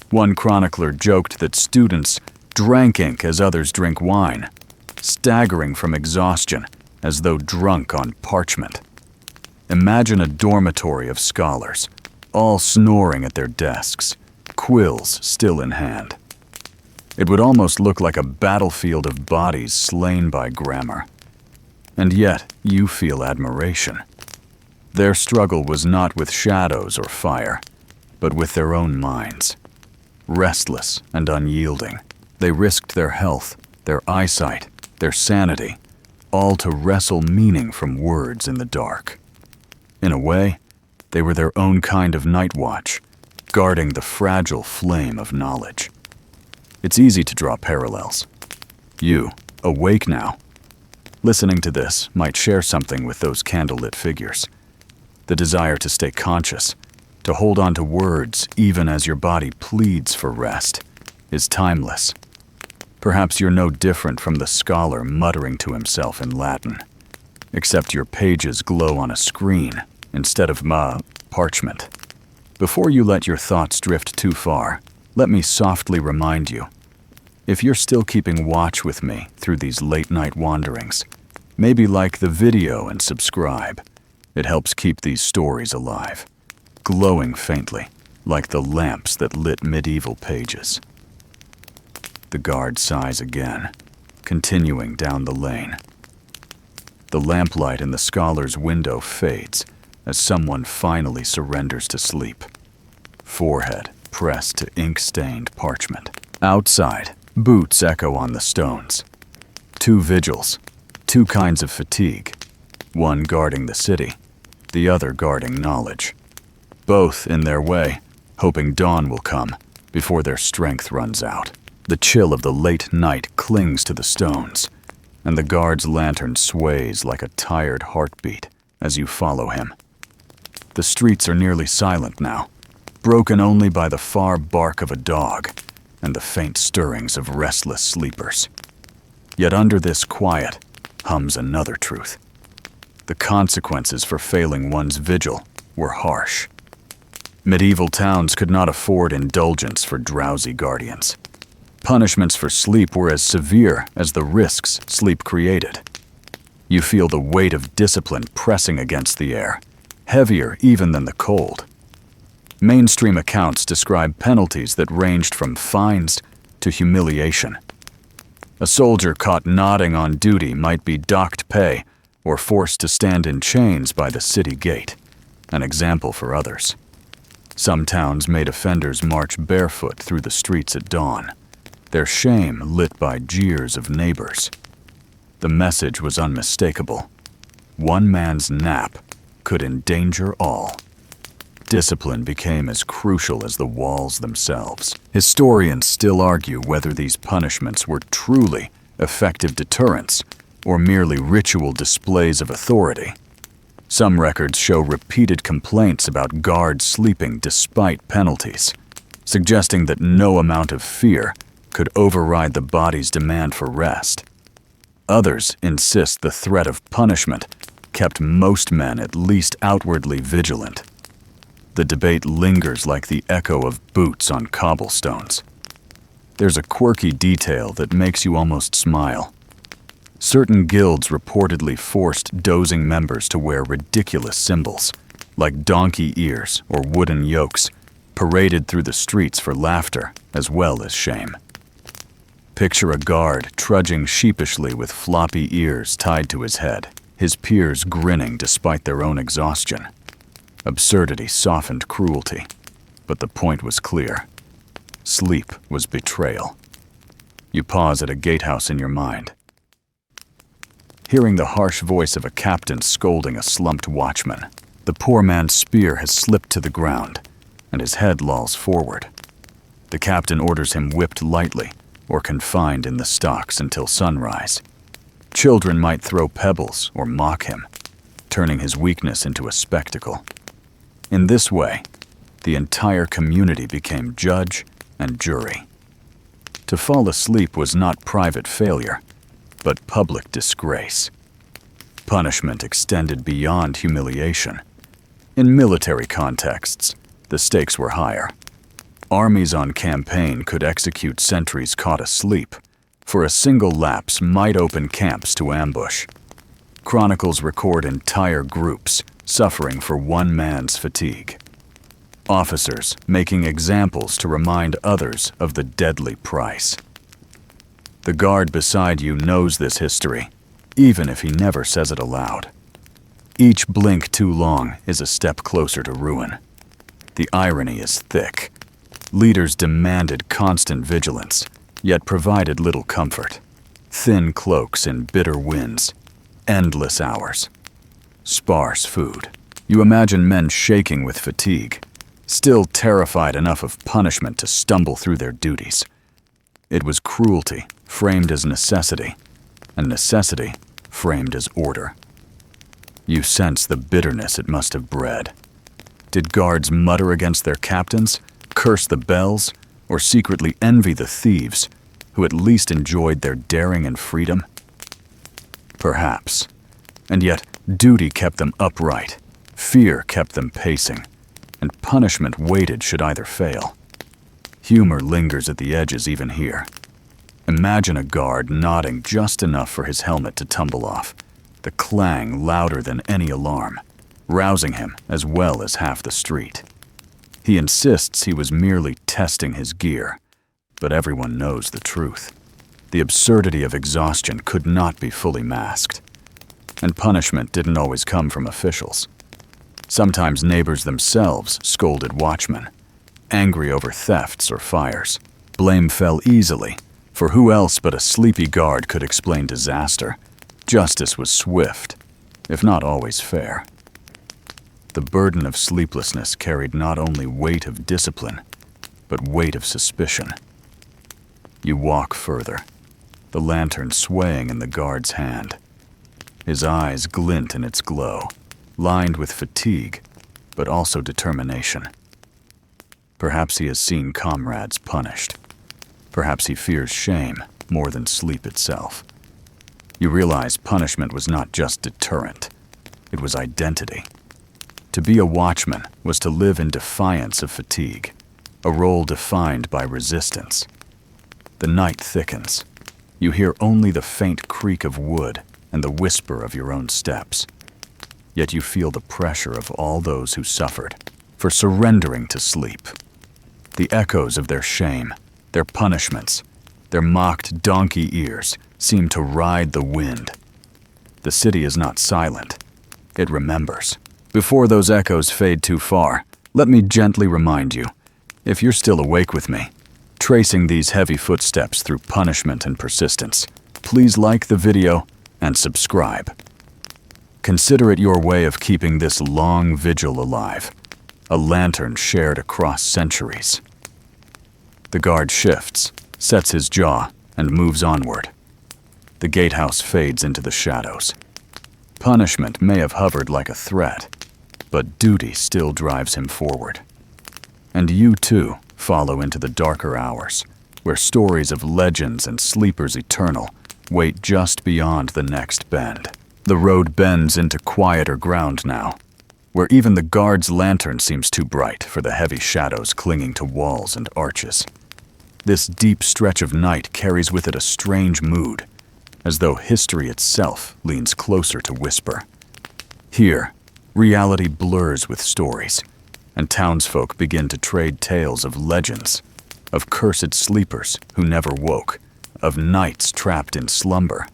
One chronicler joked that students drank ink as others drink wine, staggering from exhaustion as though drunk on parchment. Imagine a dormitory of scholars, all snoring at their desks, quills still in hand. It would almost look like a battlefield of bodies slain by grammar. And yet, you feel admiration. Their struggle was not with shadows or fire, but with their own minds. Restless and unyielding, they risked their health, their eyesight, their sanity, all to wrestle meaning from words in the dark. In a way, they were their own kind of night watch, guarding the fragile flame of knowledge. It's easy to draw parallels. You, awake now, listening to this, might share something with those candlelit figures. The desire to stay conscious, to hold on to words even as your body pleads for rest, is timeless. Perhaps you're no different from the scholar muttering to himself in Latin, except your pages glow on a screen instead of parchment. Before you let your thoughts drift too far, let me softly remind you, if you're still keeping watch with me through these late-night wanderings, maybe like the video and subscribe. It helps keep these stories alive, glowing faintly, like the lamps that lit medieval pages. The guard sighs again, continuing down the lane. The lamplight in the scholar's window fades as someone finally surrenders to sleep, forehead pressed to ink-stained parchment. Outside, boots echo on the stones. Two vigils, two kinds of fatigue, one guarding the city, the other guarding knowledge. Both, in their way, hoping dawn will come before their strength runs out. The chill of the late night clings to the stones, and the guard's lantern sways like a tired heartbeat as you follow him. The streets are nearly silent now, broken only by the far bark of a dog and the faint stirrings of restless sleepers. Yet under this quiet hums another truth. The consequences for failing one's vigil were harsh. Medieval towns could not afford indulgence for drowsy guardians. Punishments for sleep were as severe as the risks sleep created. You feel the weight of discipline pressing against the air, heavier even than the cold. Mainstream accounts describe penalties that ranged from fines to humiliation. A soldier caught nodding on duty might be docked pay or forced to stand in chains by the city gate, an example for others. Some towns made offenders march barefoot through the streets at dawn, their shame lit by jeers of neighbors. The message was unmistakable. One man's nap could endanger all. Discipline became as crucial as the walls themselves. Historians still argue whether these punishments were truly effective deterrents or merely ritual displays of authority. Some records show repeated complaints about guards sleeping despite penalties, suggesting that no amount of fear could override the body's demand for rest. Others insist the threat of punishment kept most men at least outwardly vigilant. The debate lingers like the echo of boots on cobblestones. There's a quirky detail that makes you almost smile. Certain guilds reportedly forced dozing members to wear ridiculous symbols, like donkey ears or wooden yokes, paraded through the streets for laughter as well as shame. Picture a guard trudging sheepishly with floppy ears tied to his head, his peers grinning despite their own exhaustion. Absurdity softened cruelty, but the point was clear. Sleep was betrayal. You pause at a gatehouse in your mind, hearing the harsh voice of a captain scolding a slumped watchman. The poor man's spear has slipped to the ground, and his head lolls forward. The captain orders him whipped lightly or confined in the stocks until sunrise. Children might throw pebbles or mock him, turning his weakness into a spectacle. In this way, the entire community became judge and jury. To fall asleep was not private failure, but public disgrace. Punishment extended beyond humiliation. In military contexts, the stakes were higher. Armies on campaign could execute sentries caught asleep, for a single lapse might open camps to ambush. Chronicles record entire groups suffering for one man's fatigue. Officers making examples to remind others of the deadly price. The guard beside you knows this history, even if he never says it aloud. Each blink too long is a step closer to ruin. The irony is thick. Leaders demanded constant vigilance, yet provided little comfort. Thin cloaks in bitter winds, endless hours, sparse food. You imagine men shaking with fatigue, still terrified enough of punishment to stumble through their duties. It was cruelty framed as necessity, and necessity framed as order. You sense the bitterness it must have bred. Did guards mutter against their captains, curse the bells, or secretly envy the thieves, who at least enjoyed their daring and freedom? Perhaps. And yet, duty kept them upright, fear kept them pacing, and punishment waited should either fail. Humor lingers at the edges even here. Imagine a guard nodding just enough for his helmet to tumble off, the clang louder than any alarm, rousing him as well as half the street. He insists he was merely testing his gear, but everyone knows the truth. The absurdity of exhaustion could not be fully masked. And punishment didn't always come from officials. Sometimes neighbors themselves scolded watchmen, angry over thefts or fires. Blame fell easily, for who else but a sleepy guard could explain disaster? Justice was swift, if not always fair. The burden of sleeplessness carried not only weight of discipline, but weight of suspicion. You walk further, the lantern swaying in the guard's hand. His eyes glint in its glow, lined with fatigue, but also determination. Perhaps he has seen comrades punished. Perhaps he fears shame more than sleep itself. You realize punishment was not just deterrent, it was identity. To be a watchman was to live in defiance of fatigue, a role defined by resistance. The night thickens. You hear only the faint creak of wood and the whisper of your own steps. Yet you feel the pressure of all those who suffered for surrendering to sleep. The echoes of their shame, their punishments, their mocked donkey ears seem to ride the wind. The city is not silent. It remembers. Before those echoes fade too far, let me gently remind you, if you're still awake with me, tracing these heavy footsteps through punishment and persistence, please like the video and subscribe. Consider it your way of keeping this long vigil alive, a lantern shared across centuries. The guard shifts, sets his jaw, and moves onward. The gatehouse fades into the shadows. Punishment may have hovered like a threat, but duty still drives him forward. And you, too, follow into the darker hours, where stories of legends and sleepers eternal wait just beyond the next bend. The road bends into quieter ground now, where even the guard's lantern seems too bright for the heavy shadows clinging to walls and arches. This deep stretch of night carries with it a strange mood, as though history itself leans closer to whisper. Here, reality blurs with stories, and townsfolk begin to trade tales of legends, of cursed sleepers who never woke, of nights trapped in slumber,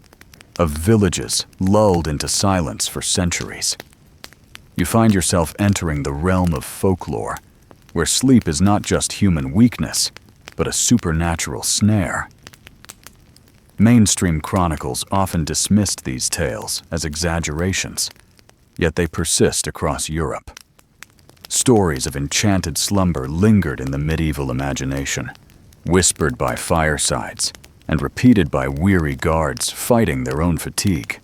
of villages lulled into silence for centuries. You find yourself entering the realm of folklore, where sleep is not just human weakness, but a supernatural snare. Mainstream chronicles often dismissed these tales as exaggerations, yet they persist across Europe. Stories of enchanted slumber lingered in the medieval imagination, whispered by firesides and repeated by weary guards fighting their own fatigue.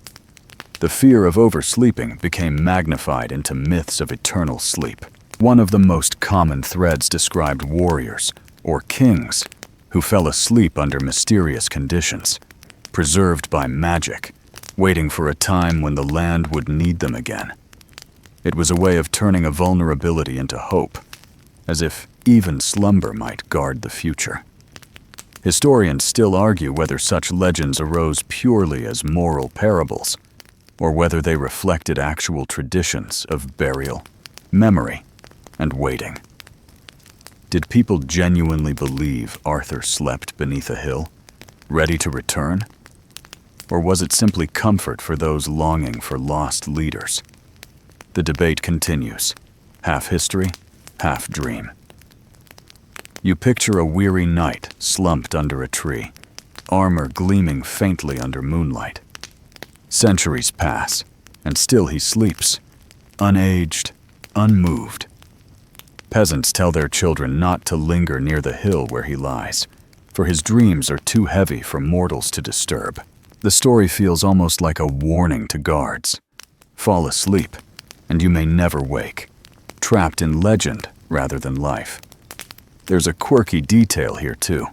The fear of oversleeping became magnified into myths of eternal sleep. One of the most common threads described warriors, or kings, who fell asleep under mysterious conditions, preserved by magic, waiting for a time when the land would need them again. It was a way of turning a vulnerability into hope, as if even slumber might guard the future. Historians still argue whether such legends arose purely as moral parables, or whether they reflected actual traditions of burial, memory, and waiting. Did people genuinely believe Arthur slept beneath a hill, ready to return? Or was it simply comfort for those longing for lost leaders? The debate continues, half history, half dream. You picture a weary knight slumped under a tree, armor gleaming faintly under moonlight. Centuries pass, and still he sleeps, unaged, unmoved. Peasants tell their children not to linger near the hill where he lies, for his dreams are too heavy for mortals to disturb. The story feels almost like a warning to guards. Fall asleep, and you may never wake, trapped in legend rather than life. There's a quirky detail here too.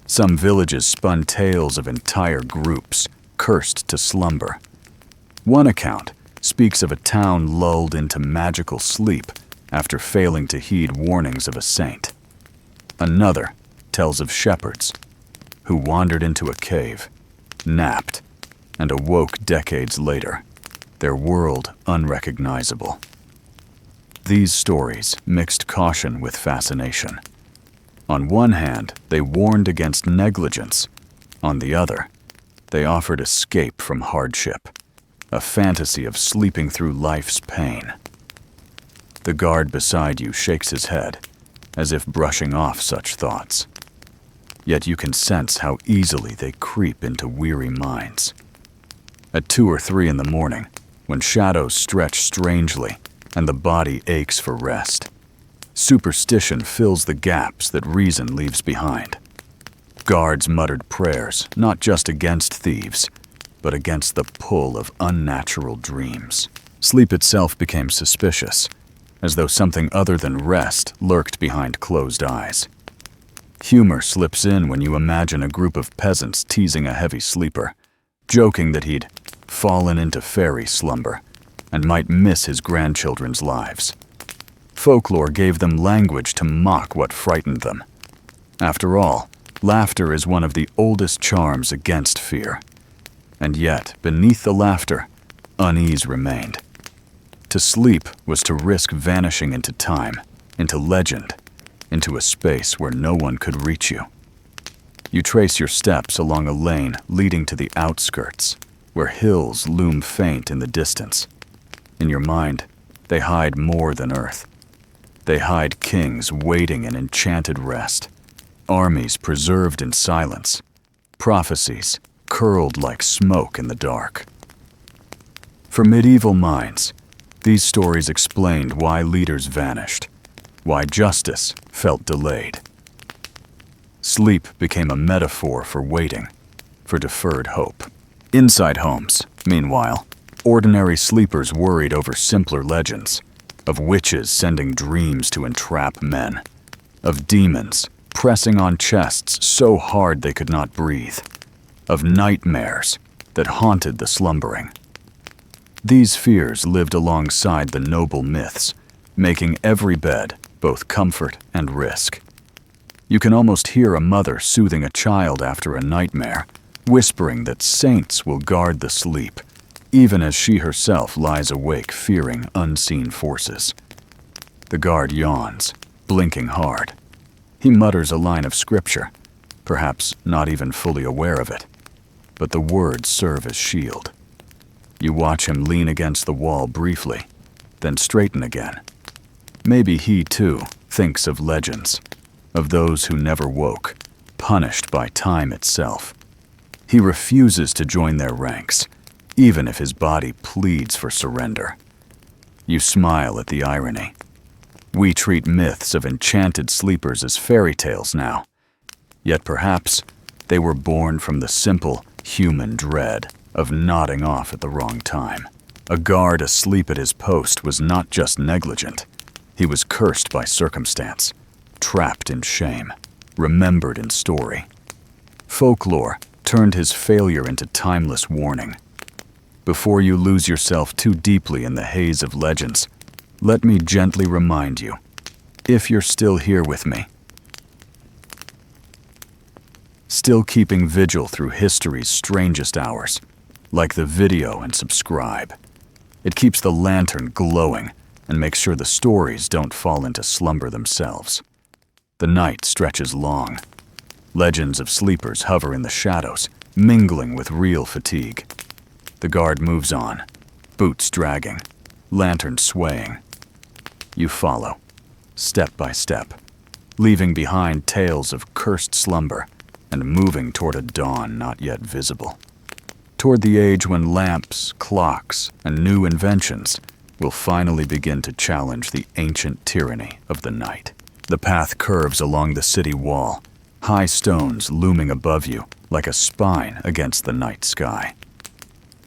Some villages spun tales of entire groups cursed to slumber. One account speaks of a town lulled into magical sleep after failing to heed warnings of a saint. Another tells of shepherds who wandered into a cave, napped, and awoke decades later, their world unrecognizable. These stories mixed caution with fascination. On one hand, they warned against negligence. On the other, they offered escape from hardship, a fantasy of sleeping through life's pain. The guard beside you shakes his head, as if brushing off such thoughts. Yet you can sense how easily they creep into weary minds. At 2 or 3 in the morning, when shadows stretch strangely and the body aches for rest, superstition fills the gaps that reason leaves behind. Guards muttered prayers not just against thieves, but against the pull of unnatural dreams. Sleep itself became suspicious, as though something other than rest lurked behind closed eyes. Humor slips in when you imagine a group of peasants teasing a heavy sleeper, joking that he'd fallen into fairy slumber and might miss his grandchildren's lives. Folklore gave them language to mock what frightened them. After all, laughter is one of the oldest charms against fear. And yet, beneath the laughter, unease remained. To sleep was to risk vanishing into time, into legend, into a space where no one could reach you. You trace your steps along a lane leading to the outskirts, where hills loom faint in the distance. In your mind, they hide more than earth. They hide kings waiting in enchanted rest, armies preserved in silence, prophecies curled like smoke in the dark. For medieval minds, these stories explained why leaders vanished, why justice felt delayed. Sleep became a metaphor for waiting, for deferred hope. Inside homes, meanwhile, ordinary sleepers worried over simpler legends, of witches sending dreams to entrap men, of demons pressing on chests so hard they could not breathe, of nightmares that haunted the slumbering. These fears lived alongside the noble myths, making every bed both comfort and risk. You can almost hear a mother soothing a child after a nightmare, whispering that saints will guard the sleep, even as she herself lies awake fearing unseen forces. The guard yawns, blinking hard. He mutters a line of scripture, perhaps not even fully aware of it, but the words serve as shield. You watch him lean against the wall briefly, then straighten again. Maybe he, too, thinks of legends, of those who never woke, punished by time itself. He refuses to join their ranks, even if his body pleads for surrender. You smile at the irony. We treat myths of enchanted sleepers as fairy tales now, yet perhaps they were born from the simple human dread of nodding off at the wrong time. A guard asleep at his post was not just negligent. He was cursed by circumstance, trapped in shame, remembered in story. Folklore turned his failure into timeless warning. Before you lose yourself too deeply in the haze of legends, let me gently remind you, if you're still here with me, still keeping vigil through history's strangest hours, like the video and subscribe. It keeps the lantern glowing and makes sure the stories don't fall into slumber themselves. The night stretches long. Legends of sleepers hover in the shadows, mingling with real fatigue. The guard moves on, boots dragging, lantern swaying. You follow, step by step, leaving behind tales of cursed slumber and moving toward a dawn not yet visible. Toward the age when lamps, clocks, and new inventions will finally begin to challenge the ancient tyranny of the night. The path curves along the city wall, high stones looming above you like a spine against the night sky.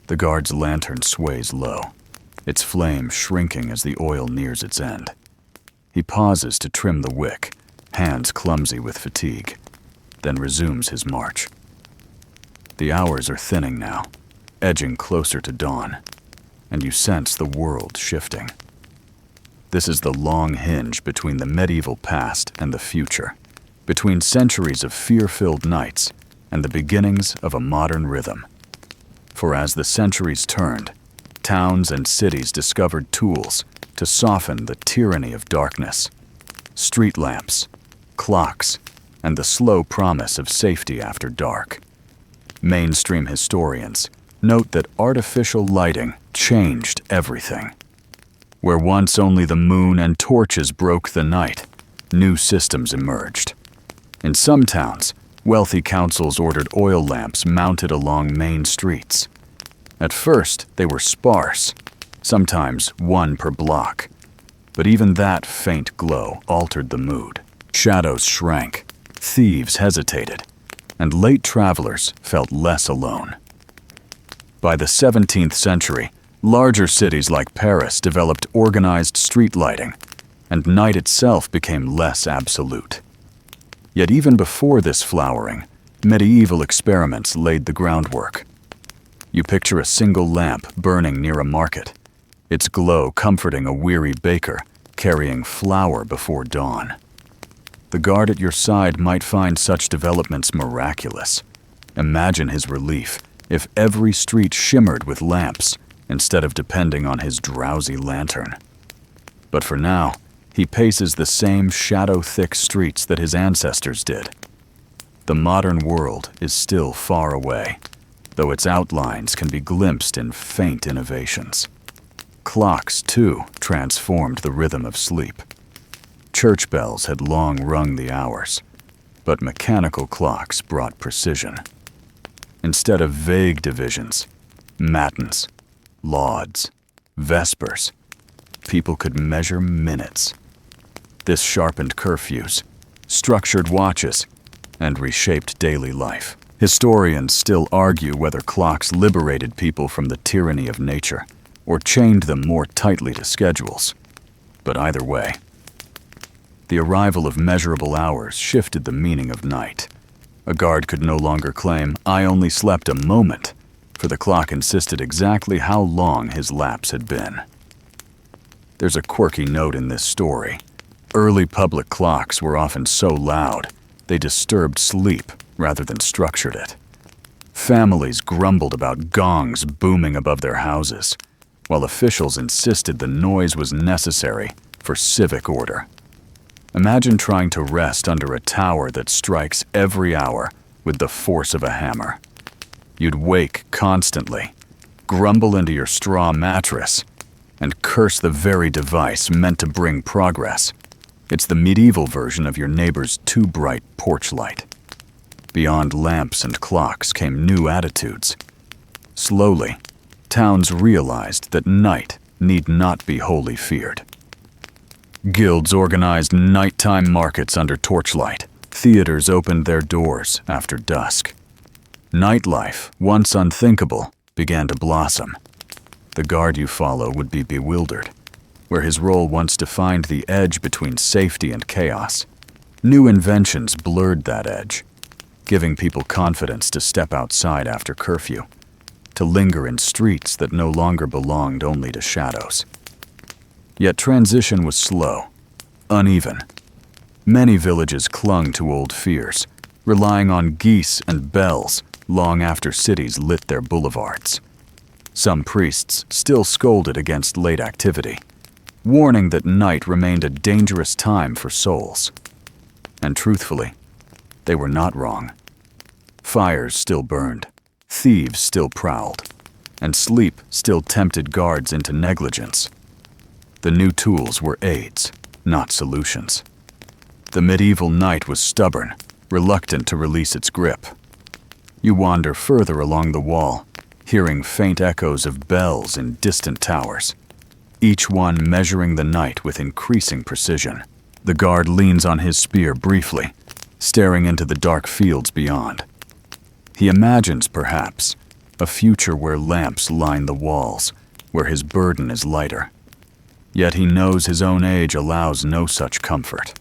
The guard's lantern sways low, its flame shrinking as the oil nears its end. He pauses to trim the wick, hands clumsy with fatigue, then resumes his march. The hours are thinning now, edging closer to dawn, and you sense the world shifting. This is the long hinge between the medieval past and the future, between centuries of fear-filled nights and the beginnings of a modern rhythm. For as the centuries turned, towns and cities discovered tools to soften the tyranny of darkness. Street lamps, clocks, and the slow promise of safety after dark. Mainstream historians note that artificial lighting changed everything. Where once only the moon and torches broke the night, new systems emerged. In some towns, wealthy councils ordered oil lamps mounted along main streets. At first, they were sparse, sometimes one per block. But even that faint glow altered the mood. Shadows shrank, thieves hesitated, and late travelers felt less alone. By the 17th century, larger cities like Paris developed organized street lighting, and night itself became less absolute. Yet even before this flowering, medieval experiments laid the groundwork. You picture a single lamp burning near a market, its glow comforting a weary baker carrying flour before dawn. The guard at your side might find such developments miraculous. Imagine his relief if every street shimmered with lamps instead of depending on his drowsy lantern. But for now, he paces the same shadow-thick streets that his ancestors did. The modern world is still far away, though its outlines can be glimpsed in faint innovations. Clocks, too, transformed the rhythm of sleep. Church bells had long rung the hours, but mechanical clocks brought precision. Instead of vague divisions, matins, lauds, vespers, people could measure minutes. This sharpened curfews, structured watches, and reshaped daily life. Historians still argue whether clocks liberated people from the tyranny of nature or chained them more tightly to schedules. But either way, the arrival of measurable hours shifted the meaning of night. A guard could no longer claim, "I only slept a moment," for the clock insisted exactly how long his lapse had been. There's a quirky note in this story. Early public clocks were often so loud, they disturbed sleep rather than structured it. Families grumbled about gongs booming above their houses, while officials insisted the noise was necessary for civic order. Imagine trying to rest under a tower that strikes every hour with the force of a hammer. You'd wake constantly, grumble into your straw mattress, and curse the very device meant to bring progress. It's the medieval version of your neighbor's too bright porch light. Beyond lamps and clocks came new attitudes. Slowly, towns realized that night need not be wholly feared. Guilds organized nighttime markets under torchlight. Theaters opened their doors after dusk. Nightlife, once unthinkable, began to blossom. The guard you follow would be bewildered, where his role once defined the edge between safety and chaos. New inventions blurred that edge, giving people confidence to step outside after curfew, to linger in streets that no longer belonged only to shadows. Yet transition was slow, uneven. Many villages clung to old fears, relying on geese and bells long after cities lit their boulevards. Some priests still scolded against late activity, warning that night remained a dangerous time for souls. And truthfully, they were not wrong. Fires still burned, thieves still prowled, and sleep still tempted guards into negligence. The new tools were aids, not solutions. The medieval night was stubborn, reluctant to release its grip. You wander further along the wall, hearing faint echoes of bells in distant towers, each one measuring the night with increasing precision. The guard leans on his spear briefly, staring into the dark fields beyond. He imagines, perhaps, a future where lamps line the walls, where his burden is lighter. Yet he knows his own age allows no such comfort.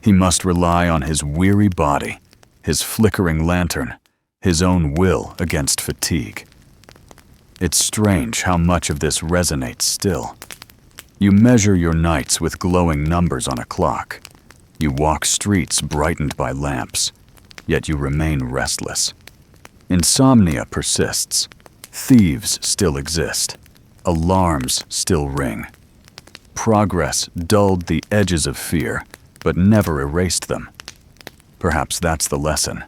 He must rely on his weary body, his flickering lantern, his own will against fatigue. It's strange how much of this resonates still. You measure your nights with glowing numbers on a clock. You walk streets brightened by lamps, yet you remain restless. Insomnia persists. Thieves still exist. Alarms still ring. Progress dulled the edges of fear, but never erased them. Perhaps that's the lesson.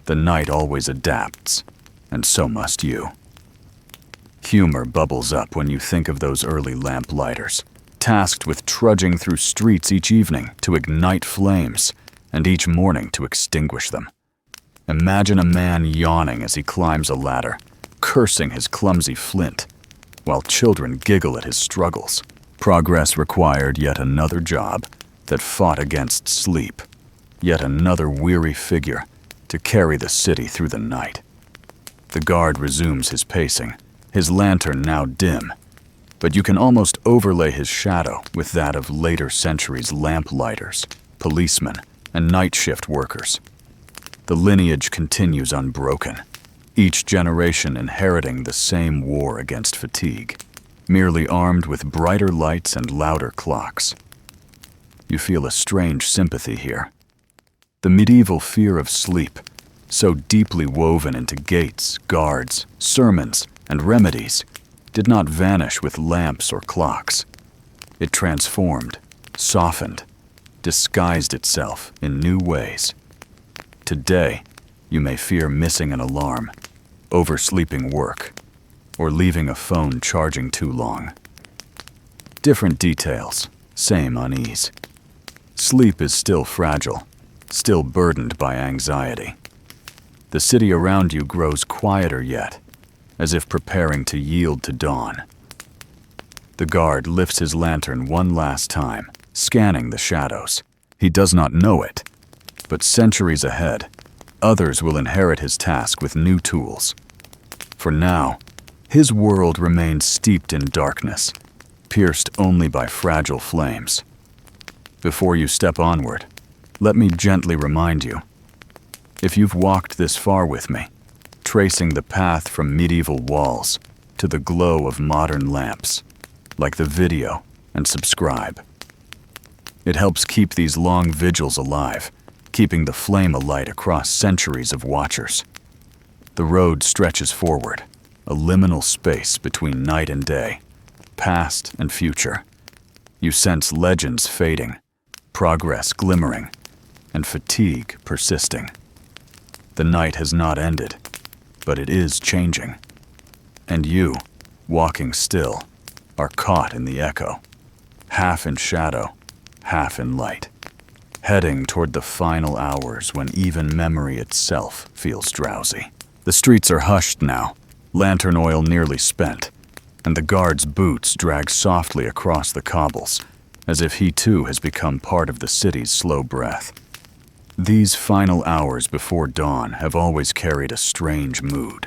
The night always adapts, and so must you. Humor bubbles up when you think of those early lamplighters, tasked with trudging through streets each evening to ignite flames, and each morning to extinguish them. Imagine a man yawning as he climbs a ladder, cursing his clumsy flint, while children giggle at his struggles. Progress required yet another job that fought against sleep, yet another weary figure to carry the city through the night. The guard resumes his pacing, his lantern now dim, but you can almost overlay his shadow with that of later centuries' lamplighters, policemen, and night shift workers. The lineage continues unbroken, each generation inheriting the same war against fatigue, merely armed with brighter lights and louder clocks. You feel a strange sympathy here. The medieval fear of sleep, so deeply woven into gates, guards, sermons, and remedies, did not vanish with lamps or clocks. It transformed, softened, disguised itself in new ways. Today, you may fear missing an alarm, oversleeping work, or leaving a phone charging too long. Different details, same unease. Sleep is still fragile, still burdened by anxiety. The city around you grows quieter yet, as if preparing to yield to dawn. The guard lifts his lantern one last time, scanning the shadows. He does not know it, but centuries ahead, others will inherit his task with new tools. For now, his world remains steeped in darkness, pierced only by fragile flames. Before you step onward, let me gently remind you, if you've walked this far with me, tracing the path from medieval walls to the glow of modern lamps, like the video and subscribe. It helps keep these long vigils alive, keeping the flame alight across centuries of watchers. The road stretches forward, a liminal space between night and day, past and future. You sense legends fading, progress glimmering, and fatigue persisting. The night has not ended, but it is changing. And you, walking still, are caught in the echo, half in shadow, half in light, heading toward the final hours when even memory itself feels drowsy. The streets are hushed now, lantern oil nearly spent, and the guard's boots drag softly across the cobbles, as if he too has become part of the city's slow breath. These final hours before dawn have always carried a strange mood,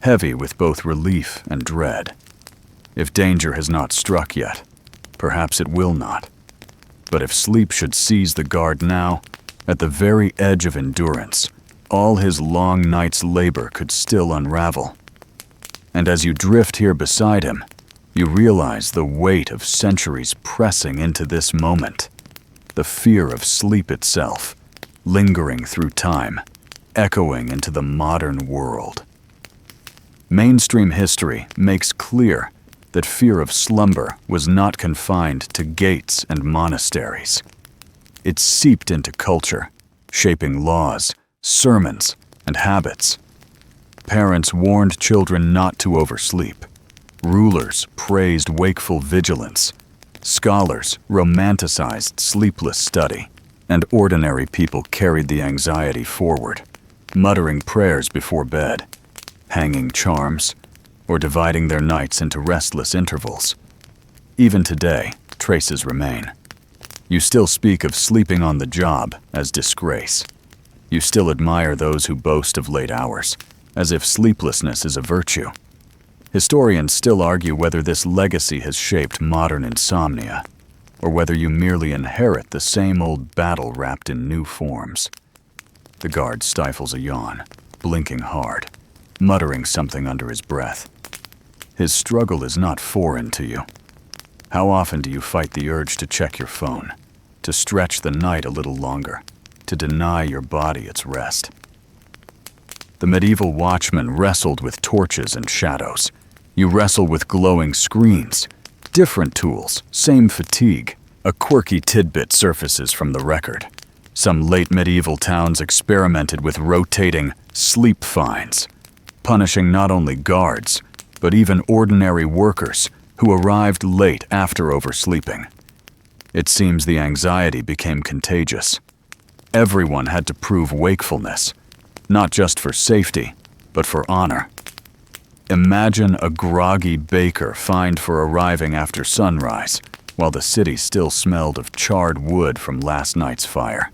heavy with both relief and dread. If danger has not struck yet, perhaps it will not. But if sleep should seize the guard now, at the very edge of endurance, all his long night's labor could still unravel. And as you drift here beside him, you realize the weight of centuries pressing into this moment, the fear of sleep itself, lingering through time, echoing into the modern world. Mainstream history makes clear that fear of slumber was not confined to gates and monasteries. It seeped into culture, shaping laws, sermons, and habits. Parents warned children not to oversleep. Rulers praised wakeful vigilance. Scholars romanticized sleepless study. And ordinary people carried the anxiety forward, muttering prayers before bed, hanging charms, or dividing their nights into restless intervals. Even today, traces remain. You still speak of sleeping on the job as disgrace. You still admire those who boast of late hours, as if sleeplessness is a virtue. Historians still argue whether this legacy has shaped modern insomnia, or whether you merely inherit the same old battle wrapped in new forms. The guard stifles a yawn, blinking hard, muttering something under his breath. His struggle is not foreign to you. How often do you fight the urge to check your phone, to stretch the night a little longer, to deny your body its rest? The medieval watchman wrestled with torches and shadows. You wrestle with glowing screens. Different tools, same fatigue. A quirky tidbit surfaces from the record. Some late medieval towns experimented with rotating sleep fines, punishing not only guards, but even ordinary workers who arrived late after oversleeping. It seems the anxiety became contagious. Everyone had to prove wakefulness, not just for safety, but for honor. Imagine a groggy baker fined for arriving after sunrise, while the city still smelled of charred wood from last night's fire.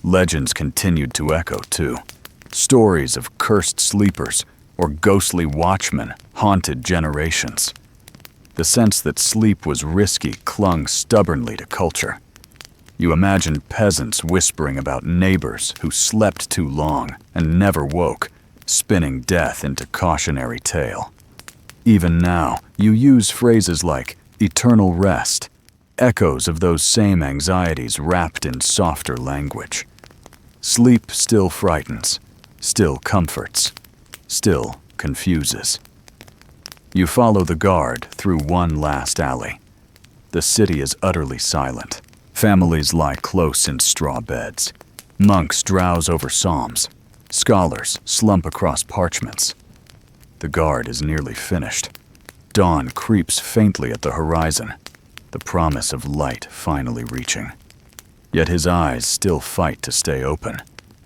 Legends continued to echo, too. Stories of cursed sleepers or ghostly watchmen haunted generations. The sense that sleep was risky clung stubbornly to culture. You imagined peasants whispering about neighbors who slept too long and never woke, spinning death into cautionary tale. Even now, you use phrases like eternal rest, echoes of those same anxieties wrapped in softer language. Sleep still frightens, still comforts, still confuses. You follow the guard through one last alley. The city is utterly silent. Families lie close in straw beds. Monks drowse over psalms. Scholars slump across parchments. The guard is nearly finished. Dawn creeps faintly at the horizon, the promise of light finally reaching. Yet his eyes still fight to stay open,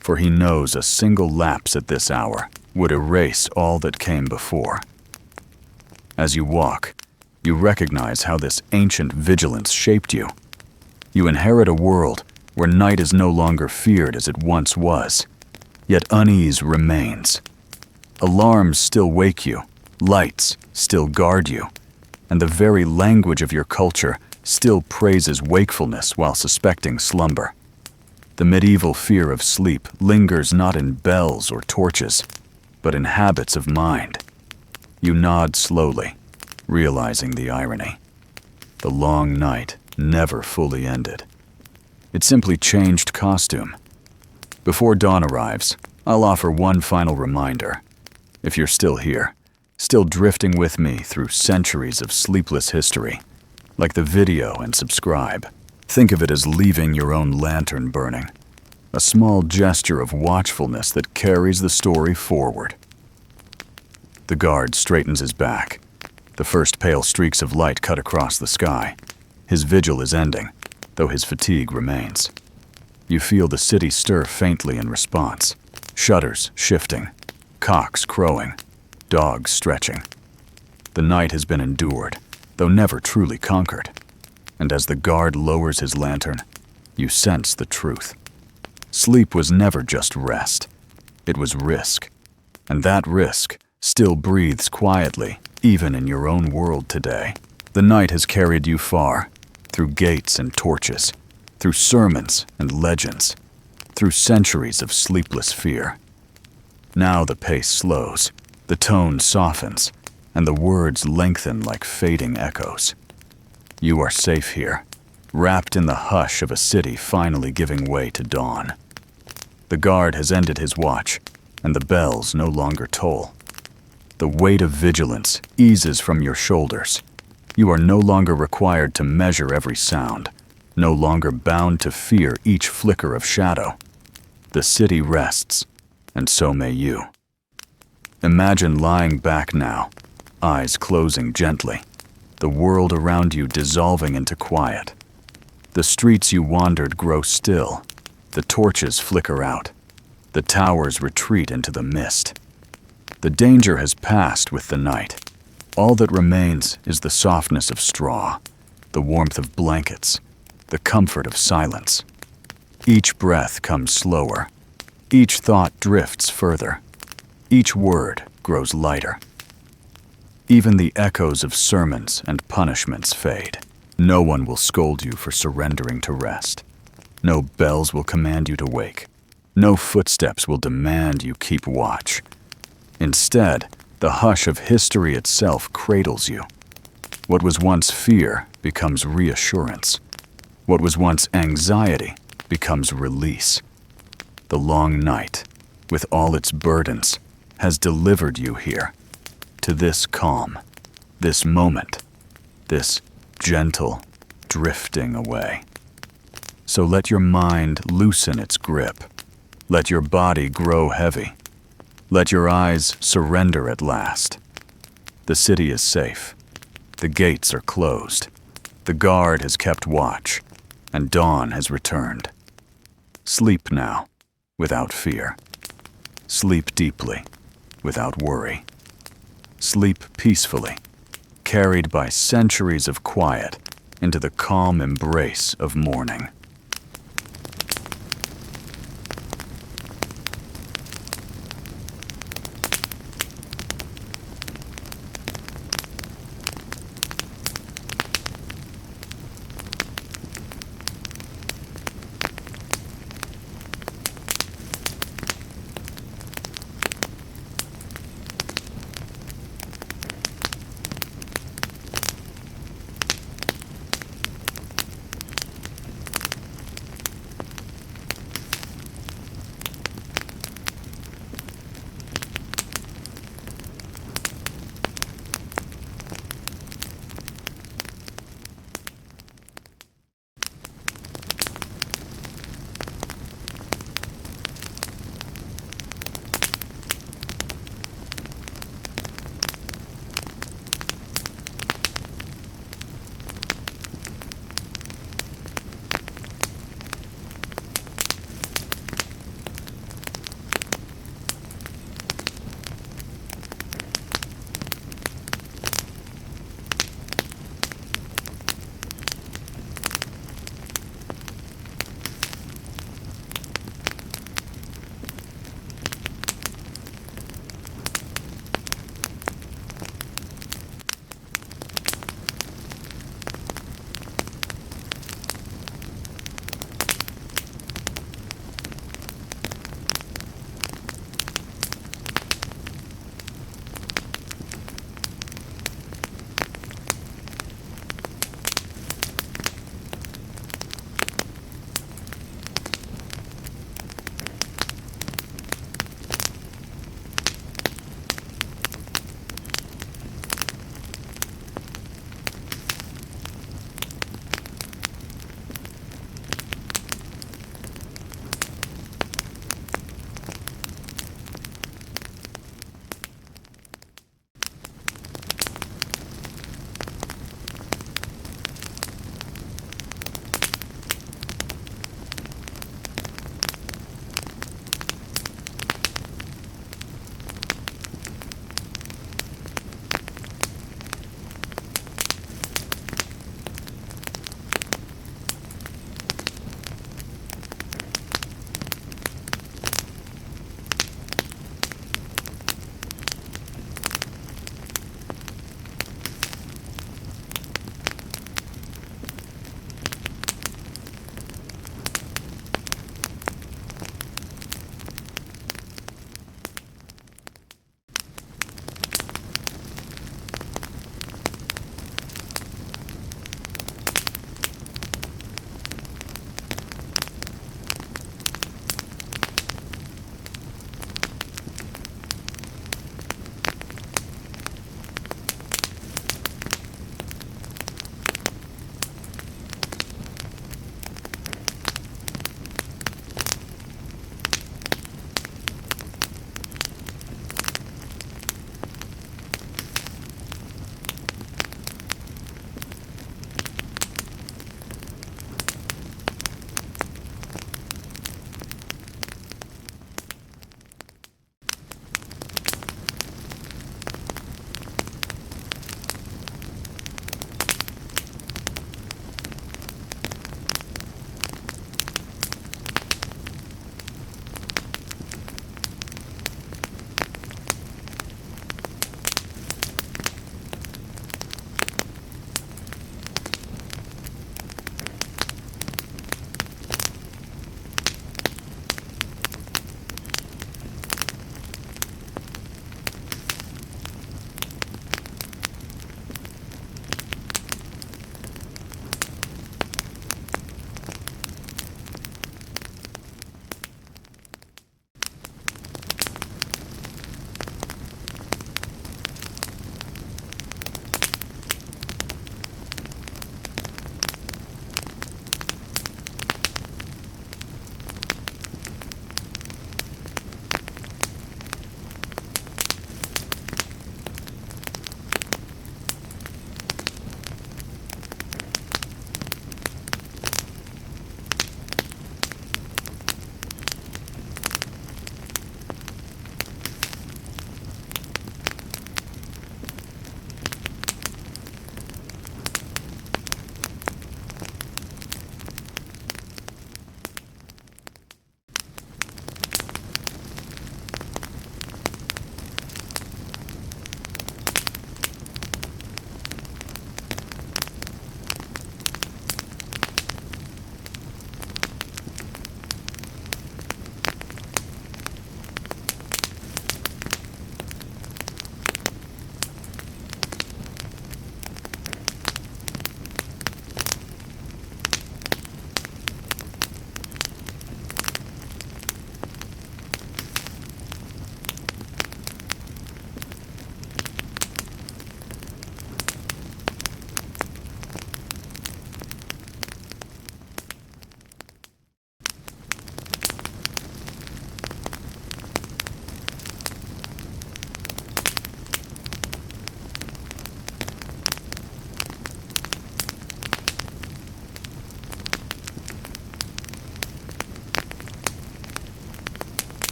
for he knows a single lapse at this hour would erase all that came before. As you walk, you recognize how this ancient vigilance shaped you. You inherit a world where night is no longer feared as it once was, yet unease remains. Alarms still wake you, lights still guard you, and the very language of your culture still praises wakefulness while suspecting slumber. The medieval fear of sleep lingers not in bells or torches, but in habits of mind. You nod slowly, realizing the irony. The long night never fully ended. It simply changed costume. Before dawn arrives, I'll offer one final reminder. If you're still here, still drifting with me through centuries of sleepless history, like the video and subscribe. Think of it as leaving your own lantern burning, a small gesture of watchfulness that carries the story forward. The guard straightens his back. The first pale streaks of light cut across the sky. His vigil is ending, though his fatigue remains. You feel the city stir faintly in response. Shutters shifting, cocks crowing, dogs stretching. The night has been endured, though never truly conquered. And as the guard lowers his lantern, you sense the truth. Sleep was never just rest. It was risk. And that risk still breathes quietly, even in your own world today. The night has carried you far, through gates and torches, through sermons and legends, through centuries of sleepless fear. Now the pace slows, the tone softens, and the words lengthen like fading echoes. You are safe here, wrapped in the hush of a city finally giving way to dawn. The guard has ended his watch, and the bells no longer toll. The weight of vigilance eases from your shoulders. You are no longer required to measure every sound, no longer bound to fear each flicker of shadow. The city rests, and so may you. Imagine lying back now, eyes closing gently, the world around you dissolving into quiet. The streets you wandered grow still, the torches flicker out, the towers retreat into the mist. The danger has passed with the night. All that remains is the softness of straw, the warmth of blankets, the comfort of silence. Each breath comes slower. Each thought drifts further. Each word grows lighter. Even the echoes of sermons and punishments fade. No one will scold you for surrendering to rest. No bells will command you to wake. No footsteps will demand you keep watch. Instead, the hush of history itself cradles you. What was once fear becomes reassurance. What was once anxiety becomes release. The long night, with all its burdens, has delivered you here, to this calm, this moment, this gentle drifting away. So let your mind loosen its grip. Let your body grow heavy. Let your eyes surrender at last. The city is safe. The gates are closed. The guard has kept watch, and dawn has returned. Sleep now, without fear. Sleep deeply, without worry. Sleep peacefully, carried by centuries of quiet into the calm embrace of morning.